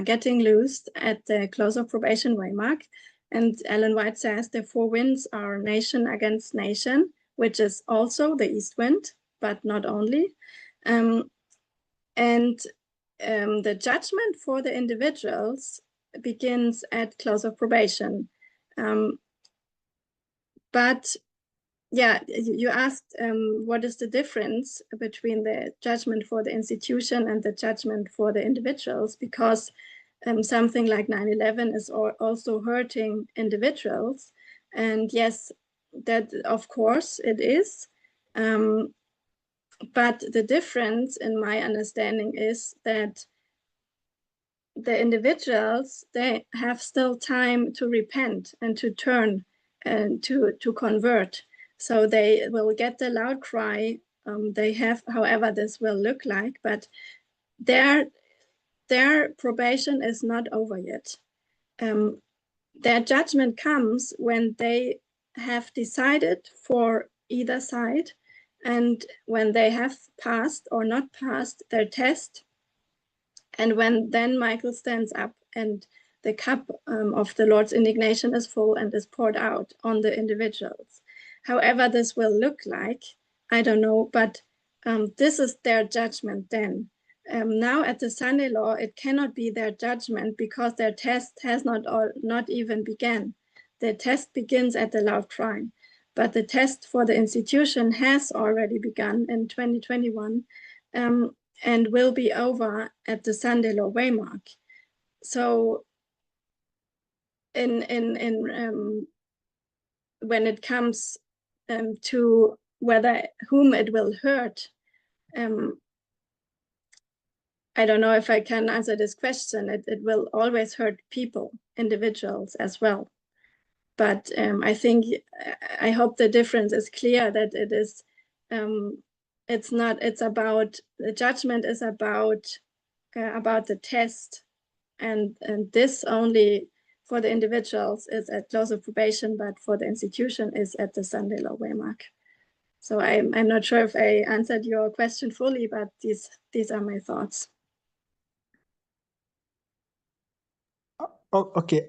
getting loosed at the close of probation waymark. And Ellen White says the four winds are nation against nation, which is also the east wind, but not only. The judgment for the individuals begins at close of probation. but yeah, you asked what is the difference between the judgment for the institution and the judgment for the individuals, because something like 9/11 is also hurting individuals. And yes, that of course it is. But the difference in my understanding is that the individuals, they have still time to repent and to turn and to convert. So they will get the loud cry. They have, however this will look like, but their probation is not over yet. Their judgment comes when they have decided for either side, and when they have passed or not passed their test, and when then Michael stands up and the cup of the Lord's indignation is full and is poured out on the individuals. However this will look like, I don't know, but this is their judgment then. Now at the Sunday law, it cannot be their judgment because their test has not even begun. The test begins at the loud cry, but the test for the institution has already begun in 2021. And will be over at the Sunday law waymark. So when it comes to whom it will hurt, I don't know if I can answer this question. It will always hurt people, individuals as well. But I think, I hope the difference is clear, that it is, it's about, the judgment is about the test, and this only for the individuals is at close of probation, but for the institution is at the Sunday law waymark. So I'm not sure if I answered your question fully, but these are my thoughts.
Oh, okay.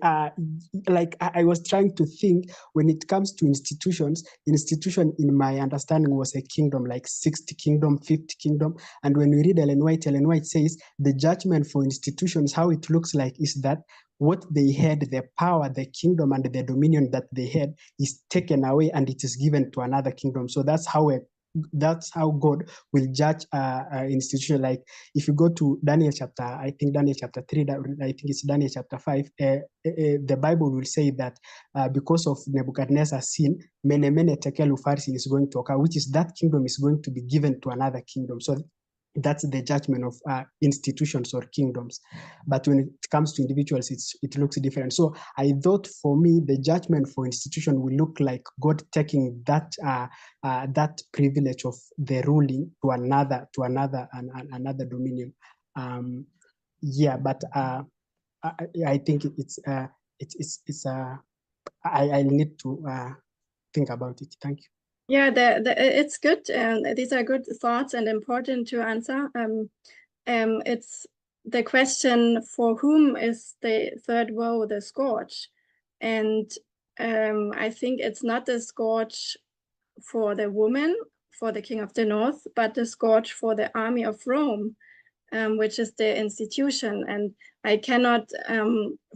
Like I was trying to think, when it comes to institutions, institution in my understanding was a kingdom, like 60 kingdom, 50 kingdom. And when we read Ellen White says the judgment for institutions, how it looks like is that what they had, the power, the kingdom, and the dominion that they had is taken away and it is given to another kingdom. So that's how God will judge an institution. Like if you go to Daniel chapter, I think Daniel chapter 3, I think it's Daniel chapter 5, the Bible will say that because of Nebuchadnezzar's sin, mene tekel upharsin is going to occur, which is that kingdom is going to be given to another kingdom. So that's the judgment of institutions or kingdoms. But when it comes to individuals, it looks different. So I thought for me, the judgment for institution will look like God taking that privilege of the ruling to another dominion. Yeah, but I think I need to think about it. Thank you.
Yeah, it's good. These are good thoughts and important to answer. It's the question, for whom is the third woe the scourge? And I think it's not the scourge for the woman, for the King of the North, but the scourge for the army of Rome, which is the institution. And I cannot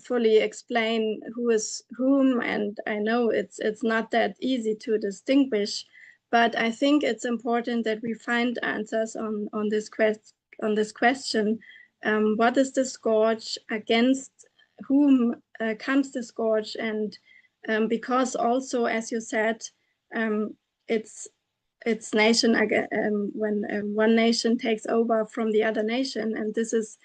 fully explain who is whom, and I know it's not that easy to distinguish, but I think it's important that we find answers on this question. What is the scourge? Against whom comes the scourge? And because also, as you said, it's nation again, when one nation takes over from the other nation. And this is,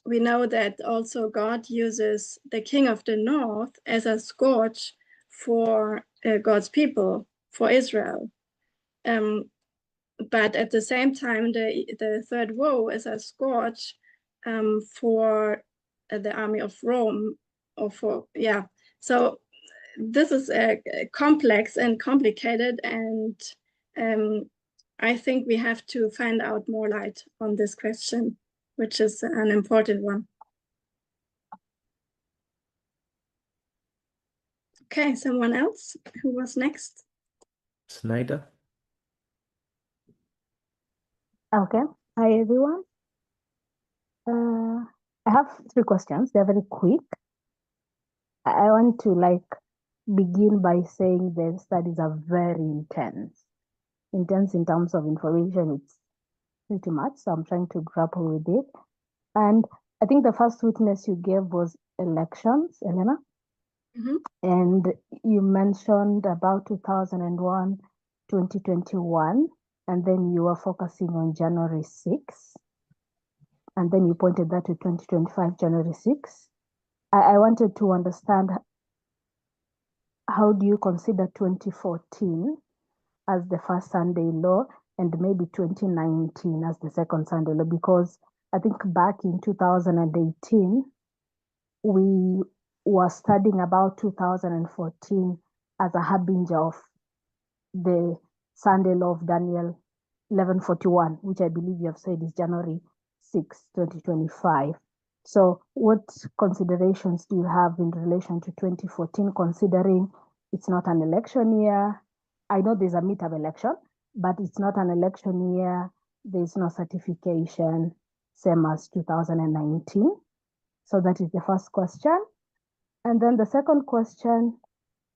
we know that also God uses the King of the North as a scourge for God's people, for Israel. But at the same time, the third woe is a scourge for the army of Rome, or for, yeah. So this is complex and complicated, and I think we have to find out more light on this question, which is an important one. Okay, someone else who was next?
Snyder.
Okay, hi everyone. I have 3 questions. They're very quick. I want to begin by saying the studies are very intense. Intense in terms of information, it's pretty much. So I'm trying to grapple with it. And I think the first witness you gave was elections, Elena.
Mhm.
And you mentioned about 2001, 2021, and then you were focusing on January 6th. And then you pointed that to 2025, January 6th. I wanted to understand, how do you consider 2014 as the first Sunday law and maybe 2019 as the second Sunday law? Because I think back in 2018, we were studying about 2014 as a harbinger of the Sunday law of Daniel 1141, which I believe you have said is January 6, 2025. So what considerations do you have in relation to 2014, considering it's not an election year? I know there's a midterm election, but it's not an election year. There's no certification, same as 2019. So that is the first question. And then the second question,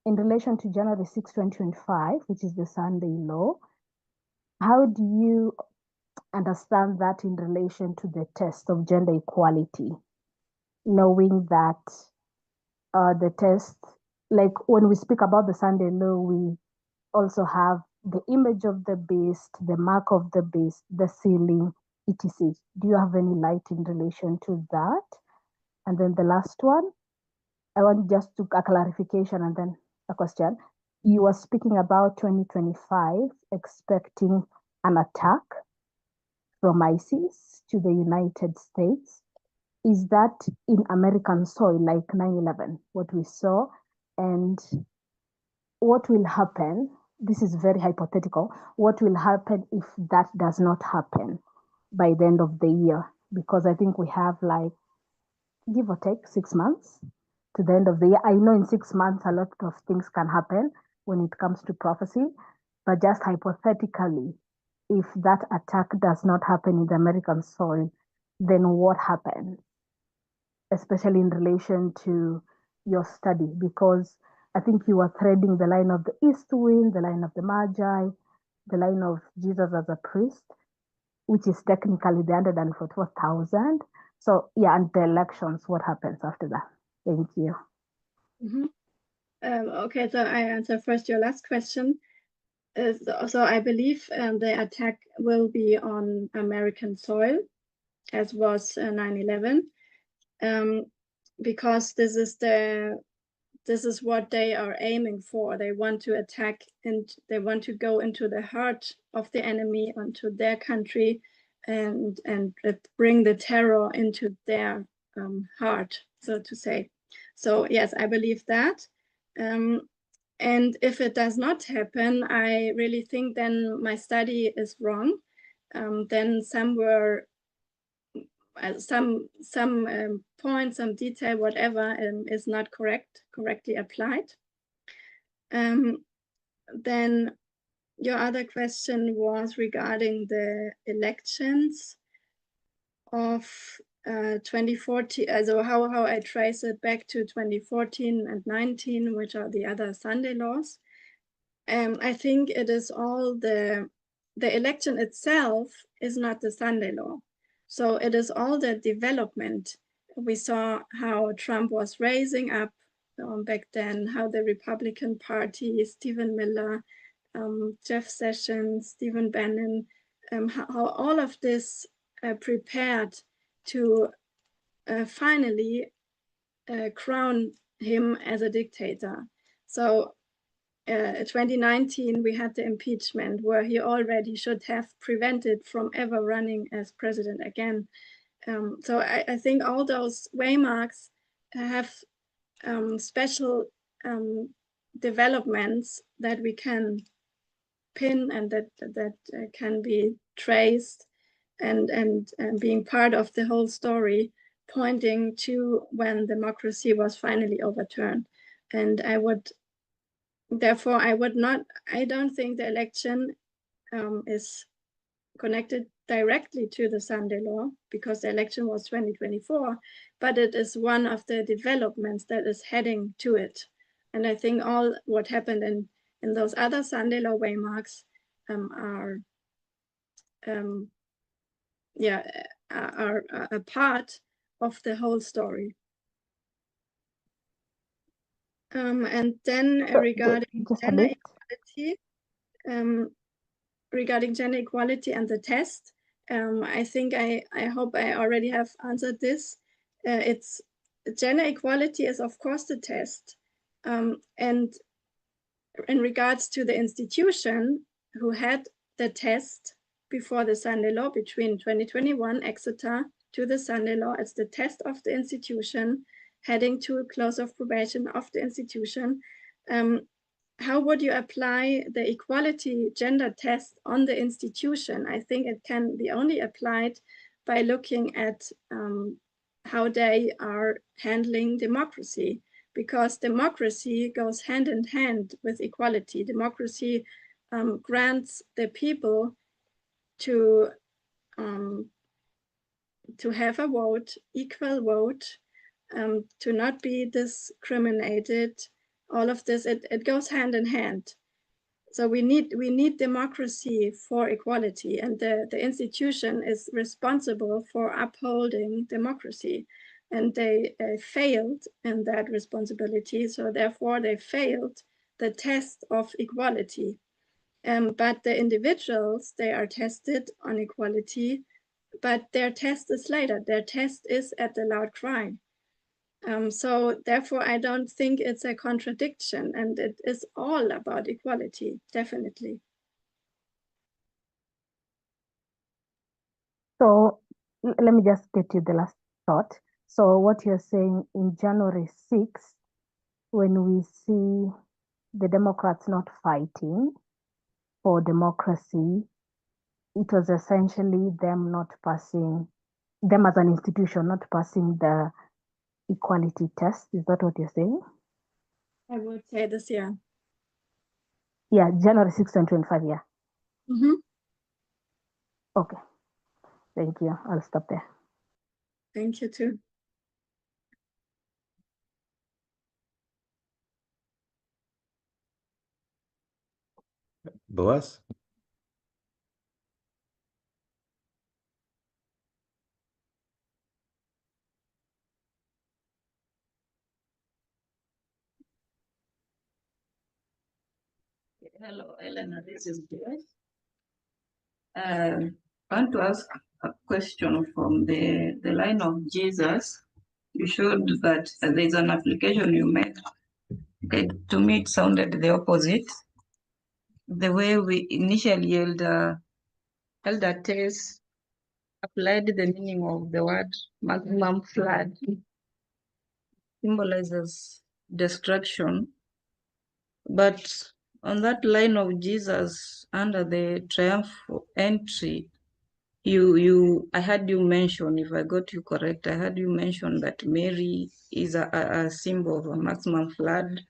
in relation to January 6, 2025, which is the Sunday law, how do you understand that in relation to the test of gender equality, knowing that the test, like when we speak about the Sunday law, we also have the image of the beast, the mark of the beast, the sealing, etc. Do you have any light in relation to that? And then the last one, I want just to a clarification and then a question. You were speaking about 2025 expecting an attack from ISIS to the United States. Is that in American soil, like 9/11, what we saw? And what will happen? This is very hypothetical. What will happen if that does not happen by the end of the year? Because I think we have, like, give or take 6 months to the end of the year. I know in 6 months, a lot of things can happen when it comes to prophecy, but just hypothetically, if that attack does not happen in the American soil, then what happens? Especially in relation to your study, because I think you are threading the line of the east wind, the line of the Magi, the line of Jesus as a priest, which is technically the 144,000. So yeah, and the elections, what happens after that? Thank you.
Mhm. Okay, so I answer first your last question. So I believe the attack will be on American soil, as was 9/11, because this is what they are aiming for. They want to attack and they want to go into the heart of the enemy, onto their country, and bring the terror into their heart, so to say. So yes, I believe that. And if it does not happen, I really think then my study is wrong. Then somewhere, some point, some detail, whatever, is not correctly applied. Then your other question was regarding the elections of 2014, so how I trace it back to 2014 and 19, which are the other Sunday laws. I think it is all the election itself is not the Sunday law. So it is all the development. We saw how Trump was raising up back then, how the Republican Party, Stephen Miller, Jeff Sessions, Stephen Bannon, how all of this prepared to finally crown him as a dictator. So 2019, we had the impeachment where he already should have prevented from ever running as president again. So I think all those waymarks have special developments that we can pin and that can be traced and being part of the whole story, pointing to when democracy was finally overturned. And I don't think the election is connected directly to the Sunday law, because the election was 2024, but it is one of the developments that is heading to it. And I think all what happened in those other Sunday law waymarks are a part of the whole story. And then regarding gender equality and the test, I think I hope I already have answered this. It's gender equality is of course the test, and in regards to the institution who had the test before the Sunday law between 2021 Exeter to the Sunday law, it's the test of the institution heading to a close of probation of the institution. How would you apply the equality gender test on the institution? I think it can be only applied by looking at how they are handling democracy, because democracy goes hand in hand with equality. Democracy grants the people to have a vote, equal vote, to not be discriminated. All of this, it goes hand in hand. So we need democracy for equality, and the institution is responsible for upholding democracy, and they failed in that responsibility. So therefore they failed the test of equality. But the individuals, they are tested on equality, but their test is later. Their test is at the loud cry. So therefore, I don't think it's a contradiction, and it is all about equality, definitely.
So let me just get you the last thought. So what you're saying, in January 6th, when we see the Democrats not fighting for democracy, it was essentially them not passing, them as an institution not passing the equality test. Is that what you're saying?
I would say this, yeah.
Yeah, January 6th and 25, yeah.
Mm-hmm.
Okay. Thank you. I'll stop there.
Thank you too.
Boaz?
Hello, Elena, this is Joyce. I want to ask a question from the line of Jesus. You showed that there's an application you made. Okay, to me, it sounded the opposite. The way we initially Elder Tess applied the meaning of the word maximum flood symbolizes destruction. But on that line of Jesus, under the triumphal entry, I heard you mention, if I got you correct, I heard you mention that Mary is a symbol of a maximum flood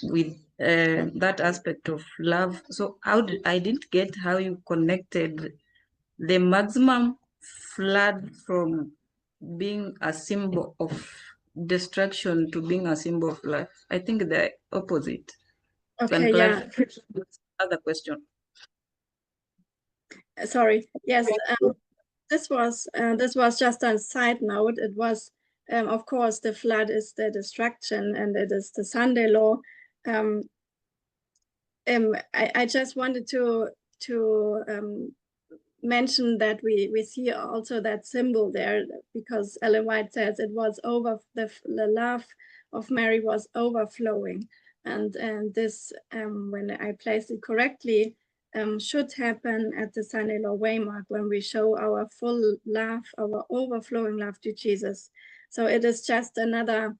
with that aspect of love. So I didn't get how you connected the maximum flood from being a symbol of destruction to being a symbol of life. I think the opposite.
Okay, yeah.
Other question.
Sorry. Yes, this was just a side note. It was, of course, the flood is the destruction, and it is the Sunday law. I just wanted to mention that we see also that symbol there, because Ellen White says it was the love of Mary was overflowing, and this when I placed it correctly, should happen at the Sunday law waymark, when we show our full love, our overflowing love to Jesus. So it is just another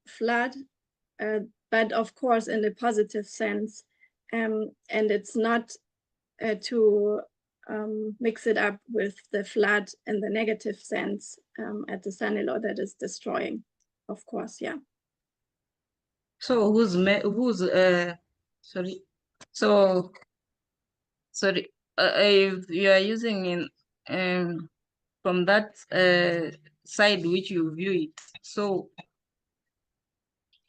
flood, but of course in a positive sense, and it's not to mix it up with the flood in the negative sense at the Sunday law that is destroying, of course, yeah.
So if you are using in from that side which you view it, so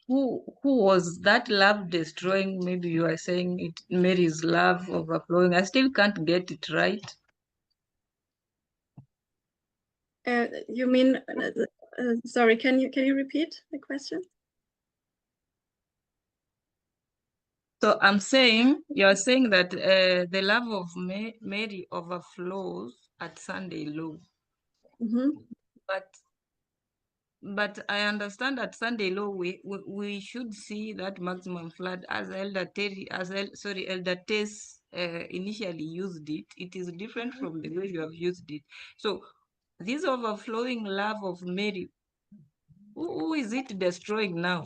who was that love destroying? Maybe you are saying it Mary's love overflowing. I still can't get it right.
You mean, sorry, can you repeat the question?
So I'm saying, you're saying that the love of Mary overflows at Sunday Low.
Mm-hmm.
But I understand at Sunday Law we should see that maximum flood as Elder Tess initially used it. It is different from the way you have used it. So this overflowing love of Mary, who is it destroying now?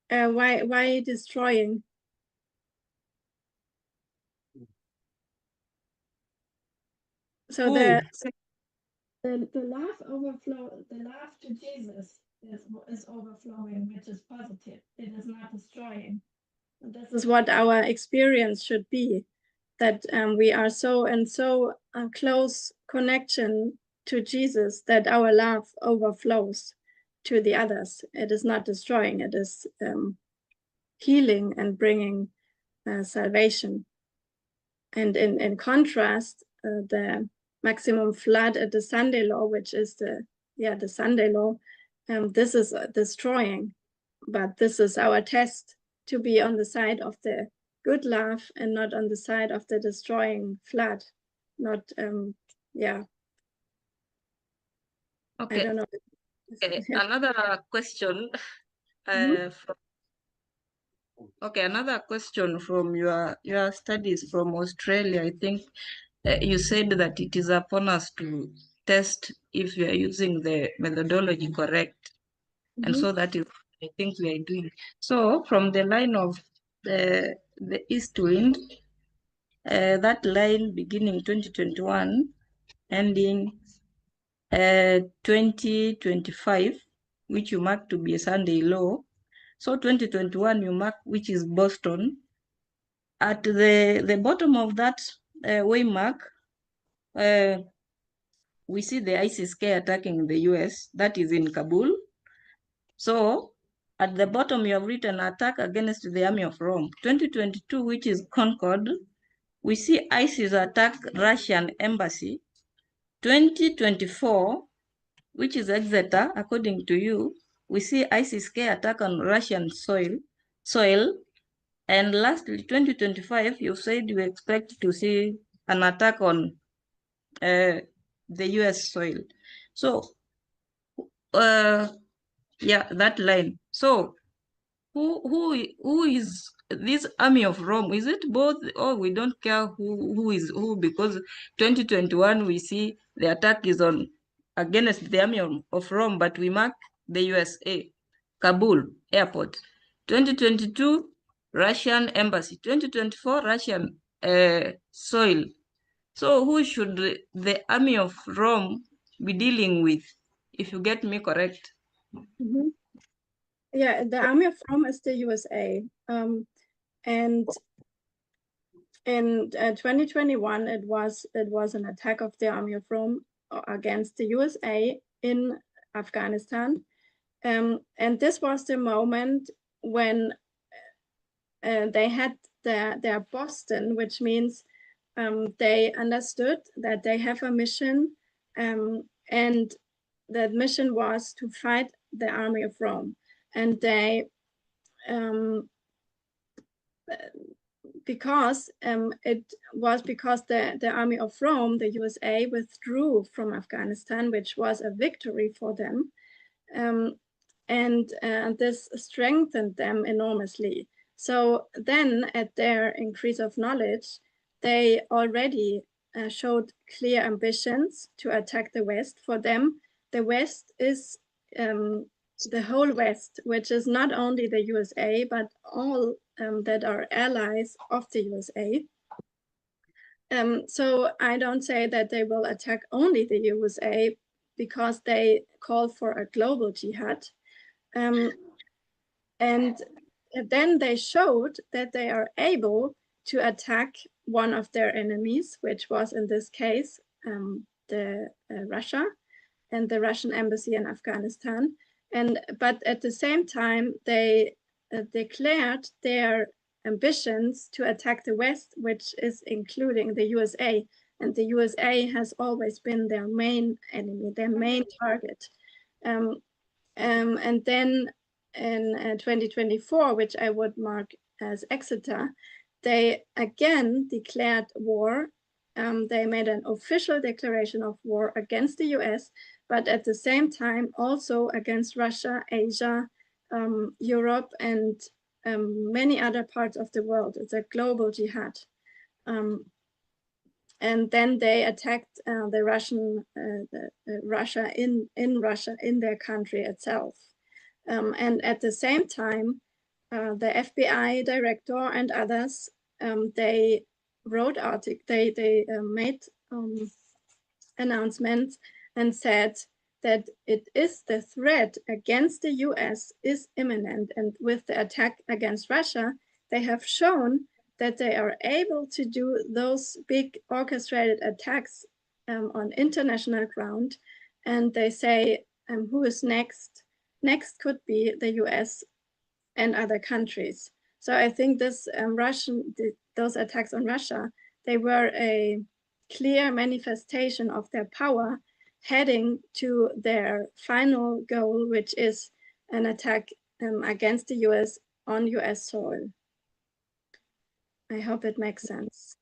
Why destroying? So the love overflow, the love to Jesus is overflowing, which is positive. It is not destroying. And this is what our experience should be, that we are so in so close connection to Jesus that our love overflows to the others. It is not destroying, it is healing and bringing salvation. And in contrast, the maximum flood at the Sunday law, which is the Sunday law, this is destroying. But this is our test, to be on the side of the good love and not on the side of the destroying flood. Not,
Okay.
I don't know.
Okay. Another question. Another question from your studies from Australia. I think you said that it is upon us to test if we are using the methodology correct. And so that is what I think we are doing. So from the line of the east wind, that line beginning 2021, ending 2025, which you mark to be a Sunday low. So 2021 you mark, which is Boston. At the bottom of that waymark, we see the ISIS-K attacking the US. That is in Kabul. So at the bottom, you have written attack against the army of Rome. 2022, which is Concord, we see ISIS attack Russian embassy. 2024, which is Exeter, according to you, we see ISIS-K attack on Russian soil. And lastly, 2025, you said you expect to see an attack on the US soil. So, that line. So, who is this army of Rome? Is it both, or we don't care who is who? Because 2021 we see the attack is on against the army of Rome, but we mark the USA, Kabul airport. 2022 Russian embassy. 2024 Russian soil. So who should the army of Rome be dealing with? If you get me correct.
Yeah, the army of Rome is the USA. And in 2021, it was an attack of the army of Rome against the USA in Afghanistan. And this was the moment when they had their Boston, which means they understood that they have a mission, and that mission was to fight the army of Rome. And they, because it was because the army of Rome, the USA, withdrew from Afghanistan, which was a victory for them. And this strengthened them enormously. So then at their increase of knowledge, they already showed clear ambitions to attack the West. For them, the West is the whole West, which is not only the USA, but all that are allies of the USA. So I don't say that they will attack only the USA, because they call for a global jihad. And then they showed that they are able to attack one of their enemies, which was in this case Russia. and the Russian embassy in Afghanistan. But at the same time, they declared their ambitions to attack the West, which is including the USA. And the USA has always been their main enemy, their main target. And then in 2024, which I would mark as Exeter, they again declared war. They made an official declaration of war against the US, but at the same time also against Russia, Asia, Europe, and many other parts of the world. It's a global jihad. And then they attacked the Russia in Russia, in their country itself. And at the same time, the FBI director and others, they wrote articles, they made announcements and said that it is the threat against the US is imminent. And with the attack against Russia, they have shown that they are able to do those big orchestrated attacks on international ground. And they say, who is next? Next could be the US and other countries. So I think this those attacks on Russia, they were a clear manifestation of their power heading to their final goal, which is an attack against the US on US soil. I hope it makes sense.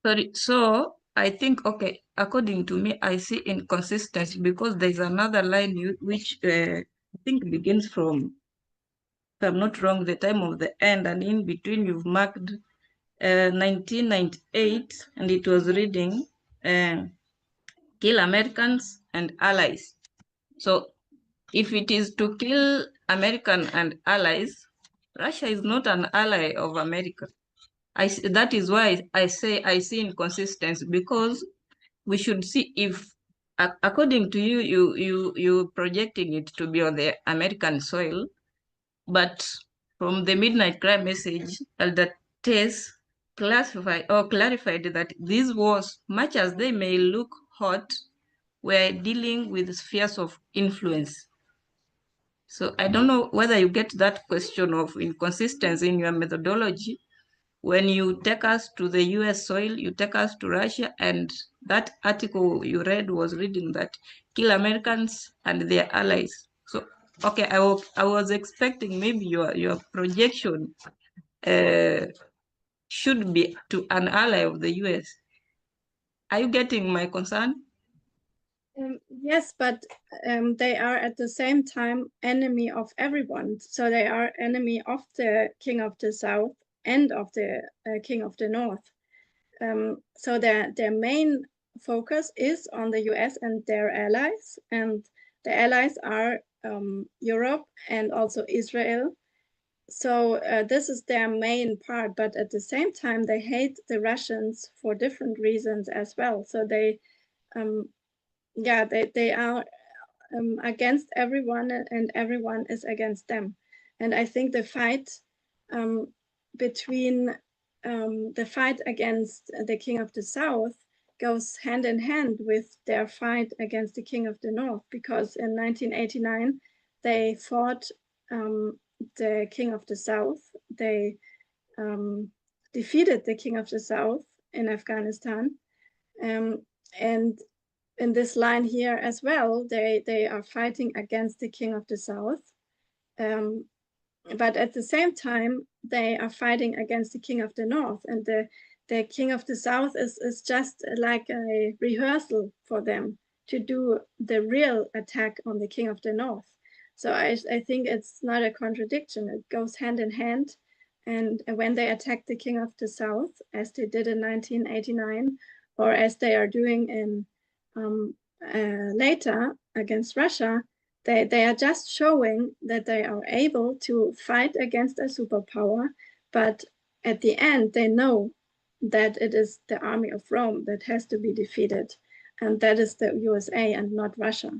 Sorry, so I think, okay, according to me, I see inconsistency because there's another line which I think begins from, if I'm not wrong, the time of the end, and in between you've marked 1998, and it was reading, kill Americans and allies. So if it is to kill American and allies, Russia is not an ally of America. That is why I say I see inconsistency, because we should see if, according to you projecting it to be on the American soil, but from the Midnight Cry message, Elder Tess clarified that these wars, much as they may look hot, were dealing with spheres of influence. So I don't know whether you get that question of inconsistency in your methodology. When you take us to the US soil, you take us to Russia, and that article you read was reading that kill Americans and their allies. So, okay, I was expecting maybe your projection should be to an ally of the US. Are you getting my concern?
Yes, but they are at the same time enemy of everyone. So they are enemy of the King of the South and of the King of the North. So their main focus is on the US and their allies. And the allies are Europe and also Israel. So this is their main part. But at the same time, they hate the Russians for different reasons as well. So they are against everyone, and everyone is against them. And I think the fight the fight against the King of the South goes hand in hand with their fight against the King of the North, because in 1989 they fought the King of the South. They defeated the King of the South in Afghanistan, and in this line here as well, they are fighting against the King of the South. But at the same time, they are fighting against the King of the North. And the King of the South is just like a rehearsal for them to do the real attack on the King of the North. So I think it's not a contradiction. It goes hand in hand. And when they attack the King of the South, as they did in 1989, or as they are doing in later against Russia, they are just showing that they are able to fight against a superpower, but at the end they know that it is the army of Rome that has to be defeated, and that is the USA and not Russia.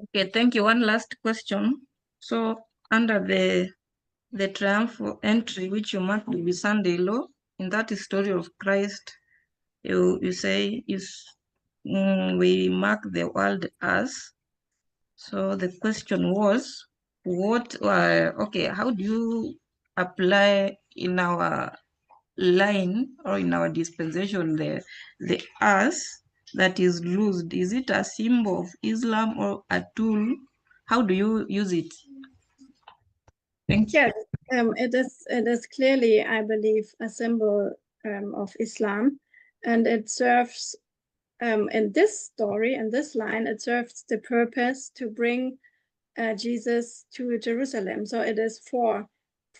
Okay, thank you. One last question. So under the triumphal entry, which you marked with Sunday law, in that story of Christ you say we mark the world as. So the question was, what? Okay, how do you apply in our line or in our dispensation the us that is loosed? Is it a symbol of Islam or a tool? How do you use it? Thank you.
Yes, it is clearly, I believe, a symbol of Islam, and it serves in this story, in this line, it serves the purpose to bring Jesus to Jerusalem. So it is for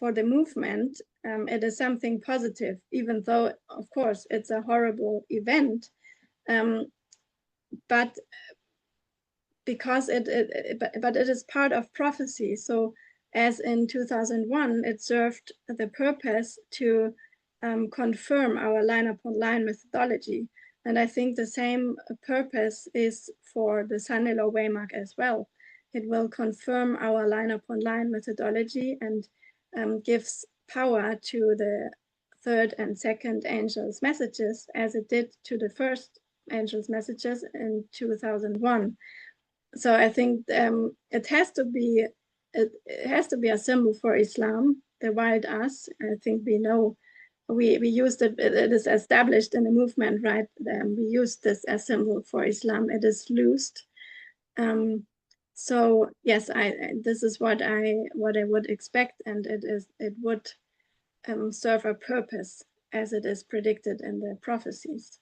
the movement. It is something positive, even though, of course, it's a horrible event. But because it is part of prophecy. So as in 2001, it served the purpose to confirm our line upon line methodology. And I think the same purpose is for the Sanelo Waymark as well. It will confirm our line upon line methodology and gives power to the third and second angel's messages, as it did to the first angel's messages in 2001. So I think it has to be a symbol for Islam, the wild ass. I think we know we used it. It is established in the movement, right? We use this as symbol for Islam. It is loosed. So yes, this is what I would expect, and it would serve a purpose as it is predicted in the prophecies.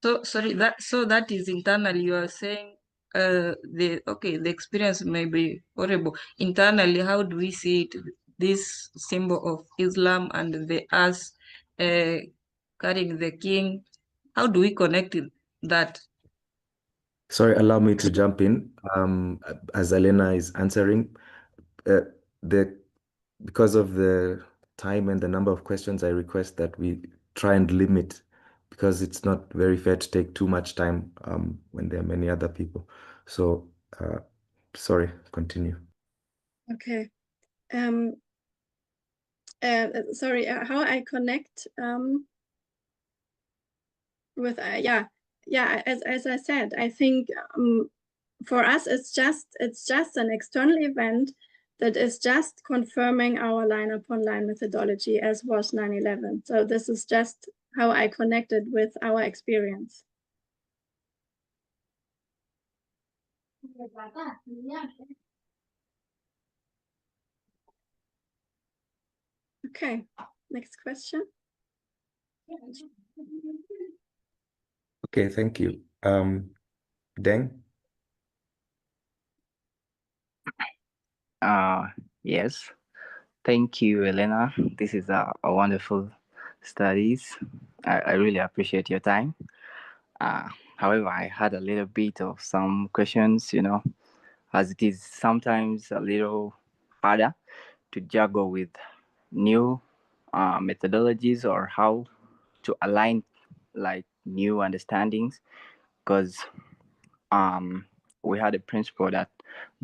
So sorry, that is internally you are saying the experience may be horrible. Internally, how do we see it? This symbol of Islam and the us carrying the king. How do we connect that?
Sorry, allow me to jump in. As Elena is answering, because of the time and the number of questions, I request that we try and limit, because it's not very fair to take too much time when there are many other people. So, sorry, continue.
Okay. Sorry, how I connect with as I said, I think for us it's just an external event that is just confirming our line upon line methodology, as was 9/11. So this is just how I connected with our experience. Okay, next question.
Okay, thank you. Deng?
Yes, thank you, Elena. This is a wonderful studies. I really appreciate your time. However, I had a little bit of some questions, as it is sometimes a little harder to juggle with new methodologies or how to align like new understandings, because we had a principle that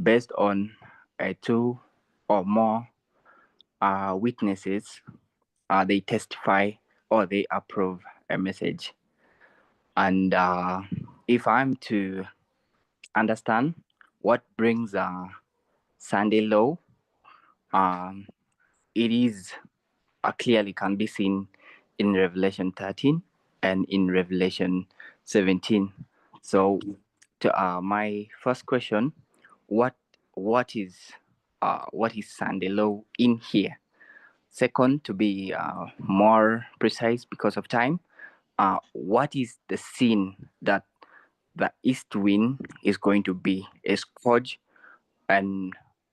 based on two or more witnesses, they testify or they approve a message. And if I'm to understand what brings Sunday law, it is clearly can be seen in Revelation 13 and in Revelation 17. So, to my first question, what is Sunday law in here? Second, to be more precise because of time, what is the scene that the east wind is going to be a scourge, and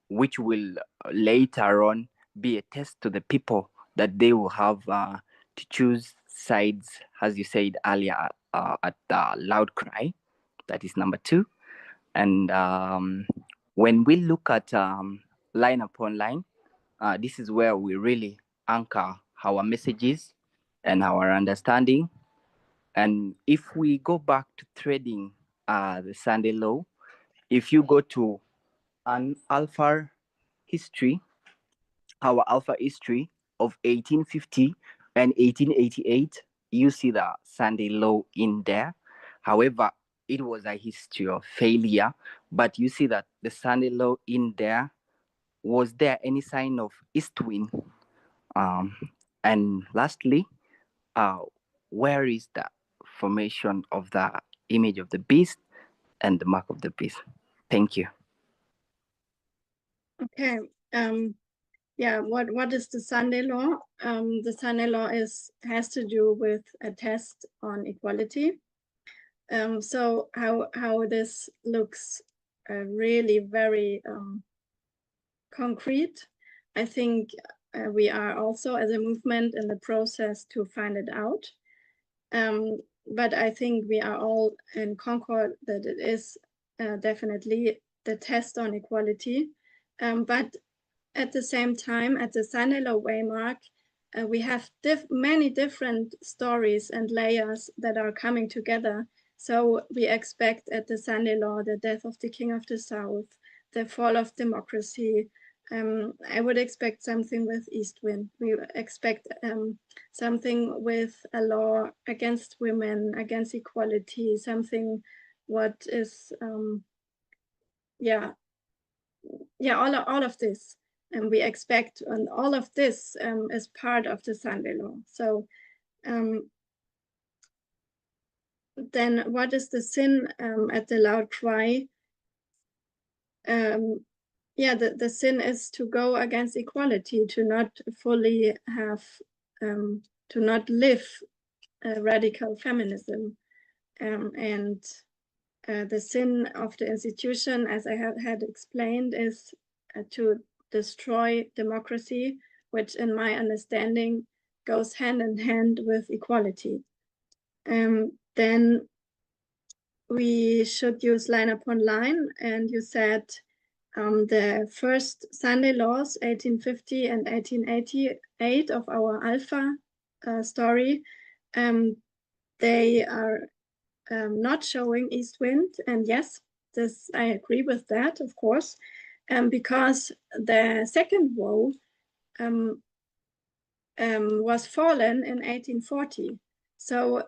which will later on be a test to the people that they will have to choose sides, as you said earlier, at the loud cry. That is number two. And when we look at line upon line, this is where we really anchor our messages and our understanding. And if we go back to threading the Sunday law, if you go to an alpha history, our alpha history of 1850 And 1888, you see the Sunday law in there. However, it was a history of failure, but you see that the Sunday law in there, was there any sign of east wind? And lastly, where is the formation of the image of the beast and the mark of the beast? Thank you.
Okay. Yeah, what is the Sunday law? The Sunday law has to do with a test on equality. So how this looks really very concrete. I think we are also as a movement in the process to find it out. But I think we are all in concord that it is definitely the test on equality. But at the same time, at the Sunday law waymark, we have many different stories and layers that are coming together. So we expect at the Sunday law the death of the King of the South, the fall of democracy. I would expect something with East Wind. We expect something with a law against women, against equality, something what is, all of this. And we expect, and all of this is part of the Sunday law. So then what is the sin at the loud cry? The sin is to go against equality, to not fully have, to not live radical feminism. And the sin of the institution, as I had explained, is to destroy democracy, which in my understanding goes hand in hand with equality. Then we should use line upon line, and you said the first Sunday laws, 1850 and 1888 of our Alpha story, they are not showing East Wind, and yes, this I agree with that, of course, because the second woe was fallen in 1840. So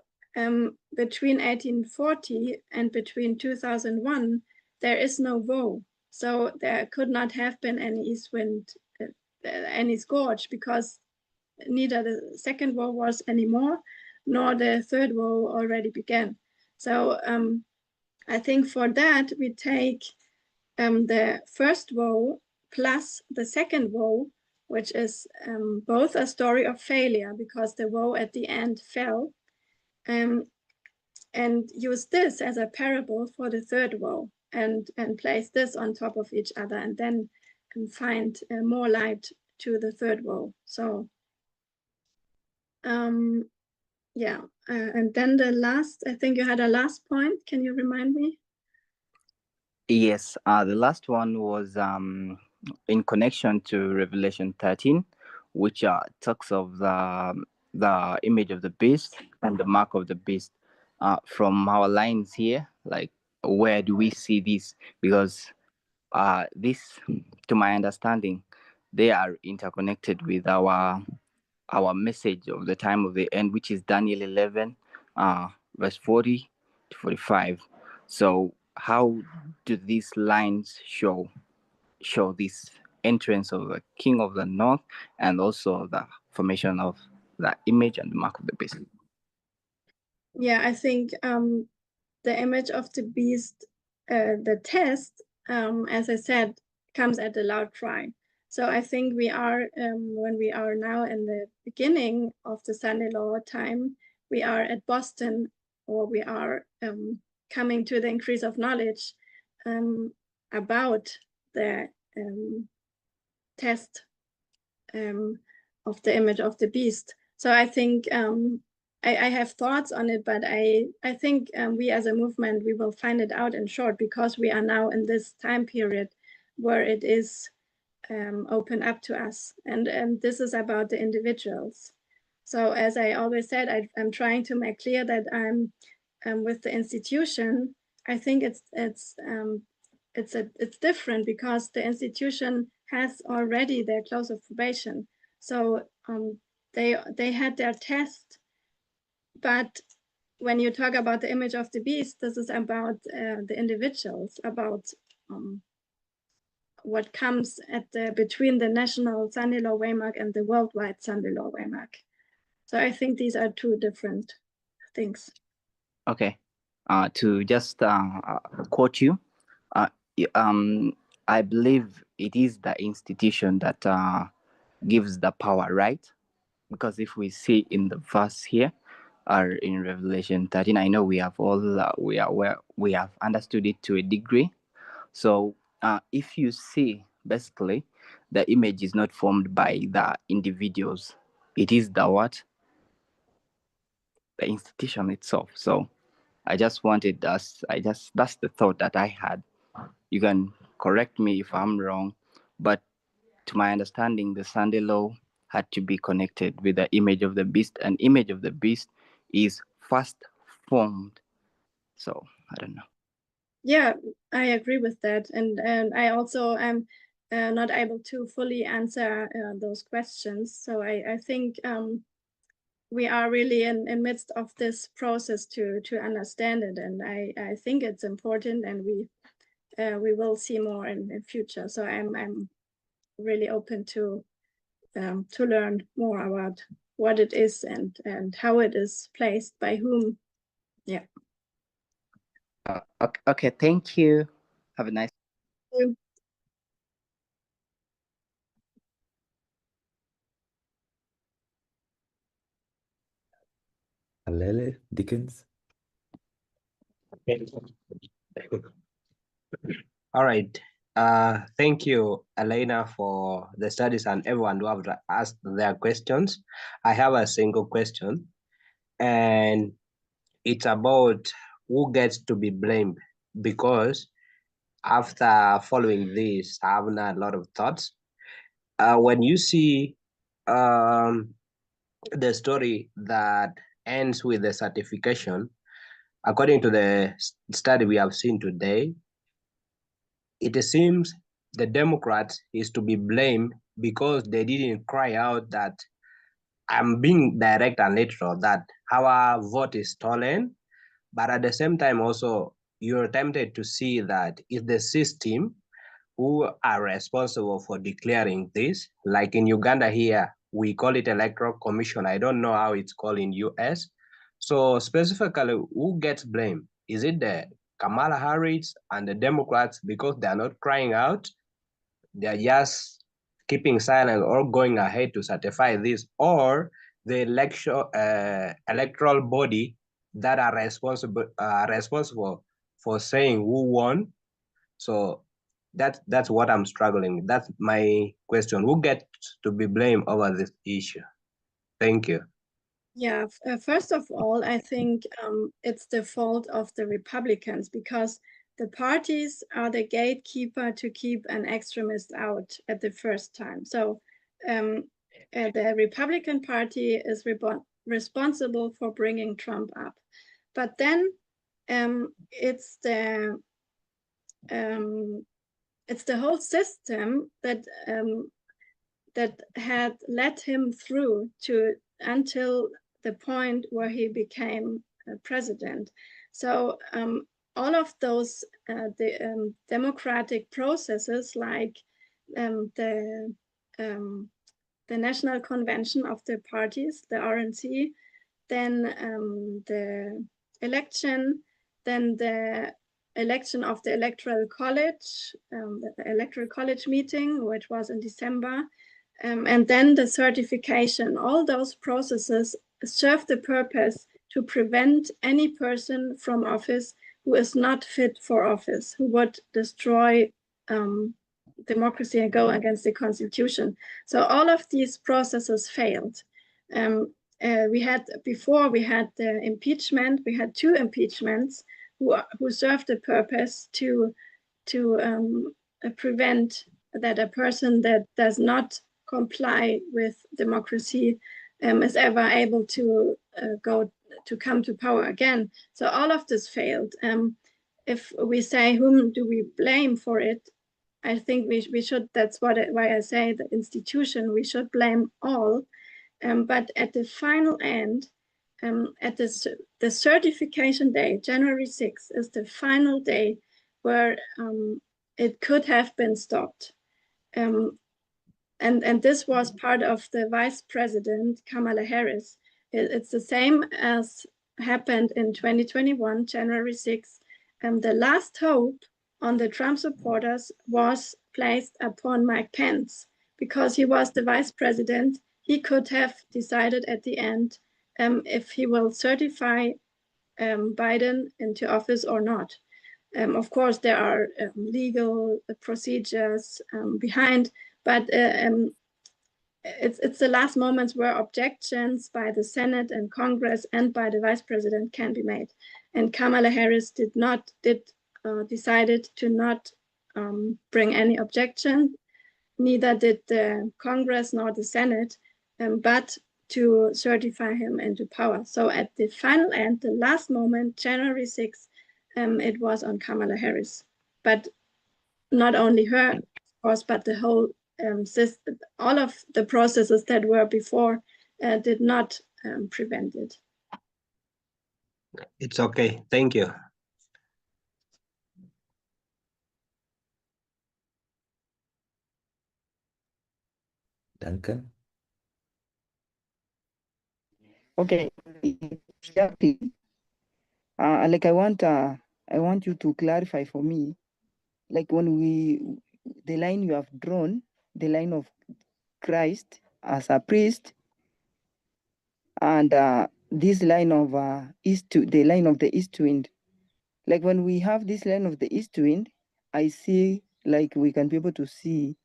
between 1840 and between 2001, there is no woe. So there could not have been any East Wind, any scourge, because neither the second woe was anymore, nor the third woe already began. So I think for that, we take the first woe plus the second woe, which is both a story of failure because the woe at the end fell, and use this as a parable for the third woe, and place this on top of each other, and then find more light to the third woe. So and then the last, I think you had a last point. Can you remind me?
Yes, the last one was in connection to Revelation 13, which talks of the image of the beast and the mark of the beast. From our lines here, like, where do we see this? Because this, to my understanding, they are interconnected with our message of the time of the end, which is Daniel 11, verse 40 to 45. So how do these lines show this entrance of the King of the North, and also the formation of the image and the mark of the beast?
Yeah, I think the image of the beast, the test, as I said, comes at a loud cry. So I think we are, when we are now in the beginning of the Sunday law time, we are at Boston, or we are coming to the increase of knowledge about the test of the image of the beast. So I think I have thoughts on it, but I think we as a movement, we will find it out in short, because we are now in this time period where it is open up to us. And this is about the individuals. So as I always said, I'm trying to make clear that I'm with the institution. I think it's different, because the institution has already their close of probation. So they had their test, but when you talk about the image of the beast, this is about the individuals, about what comes at between the national Sunday law waymark and the worldwide Sunday law waymark. So I think these are two different things.
Okay. To just quote you, I believe it is the institution that gives the power, right? Because if we see in the verse here, or in Revelation 13, I know we have all we have understood it to a degree. So if you see, basically, the image is not formed by the individuals; it is the what? The institution itself. So I just wanted us. That's the thought that I had. You can correct me if I'm wrong, but to my understanding, the Sunday law had to be connected with the image of the beast, and image of the beast is first formed. So I don't know.
Yeah, I agree with that, and I also am not able to fully answer those questions. So I think we are really in midst of this process to understand it, and I think it's important, and we will see more in future. So I'm really open to learn more about what it is and how it is placed by whom. Yeah.
Okay, thank you. Have a nice.
Thank you.
Alele Dickens.
All right. Thank you, Elena, for the studies and everyone who have asked their questions. I have a single question, and it's about who gets to be blamed, because after following this, I've had a lot of thoughts. When you see the story that ends with the certification, according to the study we have seen today, it seems the Democrats is to be blamed because they didn't cry out that I'm being direct and literal, that our vote is stolen. But at the same time, also, you're tempted to see that it's the system who are responsible for declaring this. Like in Uganda here, we call it Electoral Commission. I don't know how it's called in US. So specifically, who gets blamed? Is it the Kamala Harris and the Democrats because they are not crying out? They are just keeping silent or going ahead to certify this, or the electoral body that are responsible for saying who won. So that's what I'm struggling with. That's my question. Who gets to be blamed over this issue? Thank you.
Yeah, first of all, I think it's the fault of the Republicans, because the parties are the gatekeeper to keep an extremist out at the first time. So the Republican Party is responsible for bringing Trump up. But then it's the whole system that that had led him through to until the point where he became president. So all of those the democratic processes, like the National Convention of the Parties, the RNC, then the election, then the election of the Electoral College, the Electoral College meeting, which was in December, and then the certification. All those processes serve the purpose to prevent any person from office who is not fit for office, who would destroy democracy and go against the constitution. So all of these processes failed. We had the impeachment. We had two impeachments who served the purpose to prevent that a person that does not comply with democracy is ever able to come to power again. So all of this failed. If we say whom do we blame for it, I think we should. That's why I say the institution. We should blame all, But at the final end, at the certification day, January 6th, is the final day where it could have been stopped. And this was part of the Vice President, Kamala Harris. It's the same as happened in 2021, January 6th. The last hope on the Trump supporters was placed upon Mike Pence because he was the Vice President. He could have decided at the end if he will certify Biden into office or not. Of course, there are legal procedures behind, but it's the last moments where objections by the Senate and Congress and by the Vice President can be made. And Kamala Harris decided to not bring any objection. Neither did the Congress nor the Senate, but to certify him into power. So at the final end, the last moment, January 6th, it was on Kamala Harris. But not only her, of course, but the whole system, all of the processes that were before did not prevent it.
It's okay. Thank you.
Duncan?
Okay, like I want you to clarify for me, like when the line you have drawn, the line of Christ as a priest, and this line of the line of the east wind. Like when we have this line of the east wind, I see like we can be able to see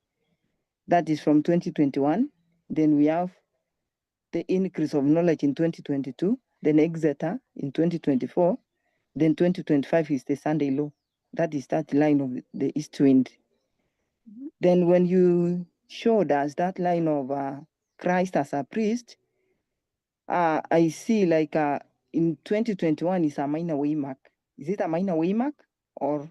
that is from 2021. Then we have the increase of knowledge in 2022, then Exeter in 2024, then 2025 is the Sunday law. That is that line of the east wind. Mm-hmm. Then when you showed us that line of Christ as a priest, I see like in 2021 is a minor waymark. Is it a minor waymark or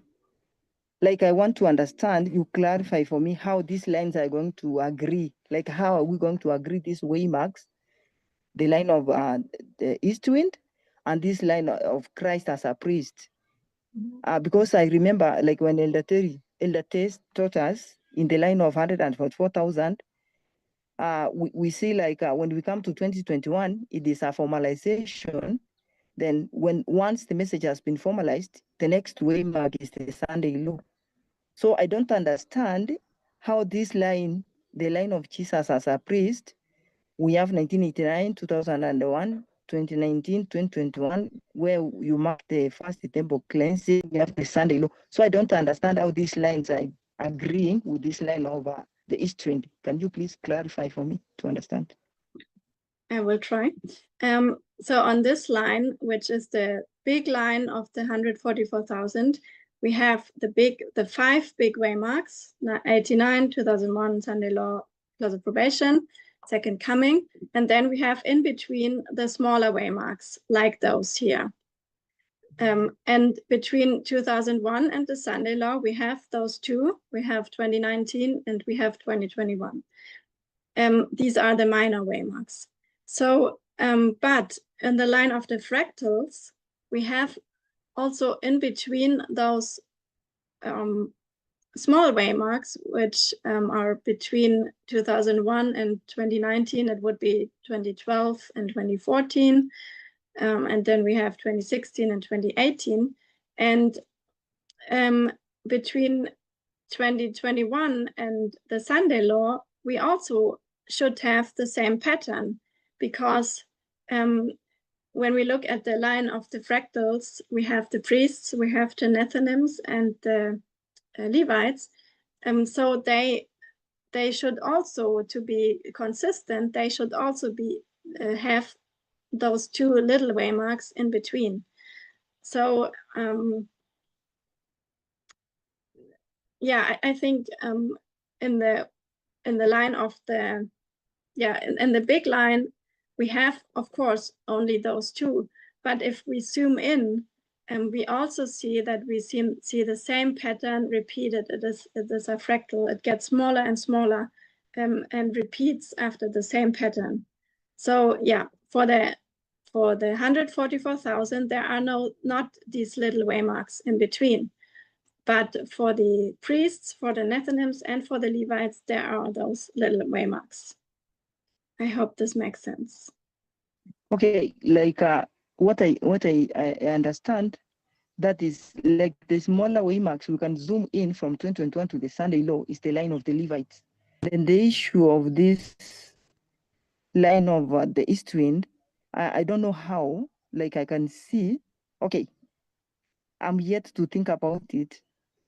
like I want to understand, you clarify for me how these lines are going to agree. Like how are we going to agree these waymarks, the line of the east wind and this line of Christ as a priest? Mm-hmm. Because I remember like when Elder Tess taught us in the line of 144,000, we see like when we come to 2021, it is a formalization. Then once the message has been formalized, the next waymark is the Sunday law. So I don't understand how this line, the line of Jesus as a priest, we have 1989, 2001, 2019, 2021, where you mark the first temple cleansing, we have the Sunday law. So I don't understand how these lines are agreeing with this line of the east wind. Can you please clarify for me to understand?
I will try. So on this line, which is the big line of the 144,000, we have the 5 big waymarks: 89, 2001, Sunday law, close of probation, second coming, and then we have in between the smaller waymarks like those here. And between 2001 and the Sunday law, we have those two. We have 2019 and we have 2021. These are the minor waymarks. So, but in the line of the fractals, we have also in between those small waymarks, which are between 2001 and 2019, it would be 2012 and 2014. And then we have 2016 and 2018. And between 2021 and the Sunday law, we also should have the same pattern, because when we look at the line of the fractals, we have the priests, we have the Nethinims and the Levites. So they should also, to be consistent, they should also be have those two little waymarks in between. So yeah, I think in the line of the in the big line, we have, of course, only those two. But if we zoom in, we also see that we see the same pattern repeated. It is a fractal. It gets smaller and smaller and repeats after the same pattern. So yeah, for the 144,000, there are not these little waymarks in between. But for the priests, for the Nethinims, and for the Levites, there are those little waymarks. I hope this makes sense.
Okay, like what I understand, that is like the smaller waymarks we can zoom in from 2021 to the Sunday law is the line of the Levites. Then the issue of this line of the east wind, I don't know how, like I can see, okay, I'm yet to think about it,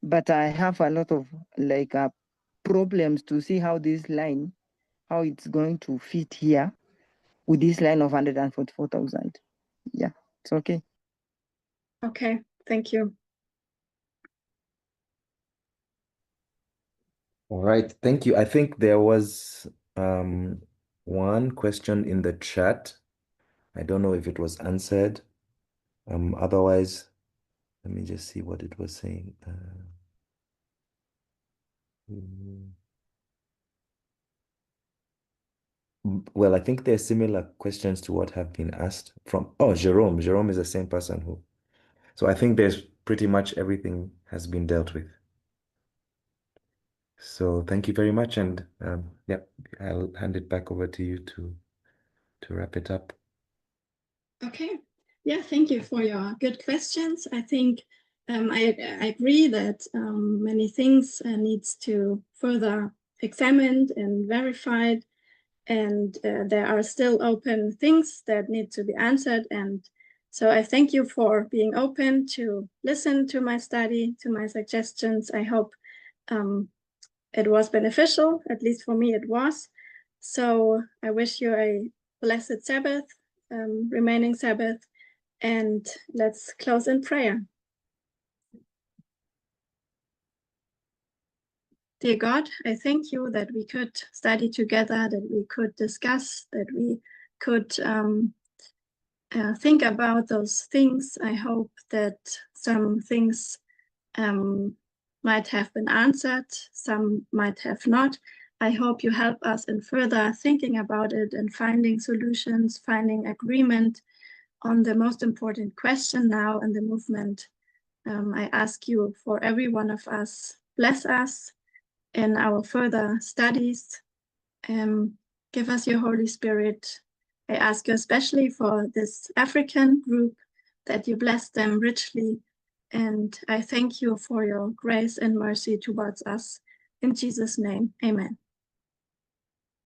but I have a lot of like problems to see how this line, how it's going to fit here with this line of 144,000. Yeah, it's okay.
Okay, thank you.
All right, thank you. I think there was one question in the chat. I don't know if it was answered. Otherwise, let me just see what it was saying. Well, I think there are similar questions to what have been asked from, Jerome. Jerome is the same person who. So I think there's pretty much everything has been dealt with. So thank you very much. And yeah, I'll hand it back over to you to wrap it up.
Okay. Yeah, thank you for your good questions. I think I agree that many things needs to further examined and verified, and there are still open things that need to be answered. And so I thank you for being open to listen to my study, to my suggestions. I hope it was beneficial, at least for me it was. So I wish you a blessed Sabbath, remaining Sabbath, and let's close in prayer. Dear God, I thank you that we could study together, that we could discuss, that we could think about those things. I hope that some things might have been answered, some might have not. I hope you help us in further thinking about it and finding solutions, finding agreement on the most important question now in the movement. I ask you for every one of us, bless us in our further studies. Give us your Holy Spirit. I ask you especially for this African group that you bless them richly. And I thank you for your grace and mercy towards us. In Jesus' name, amen.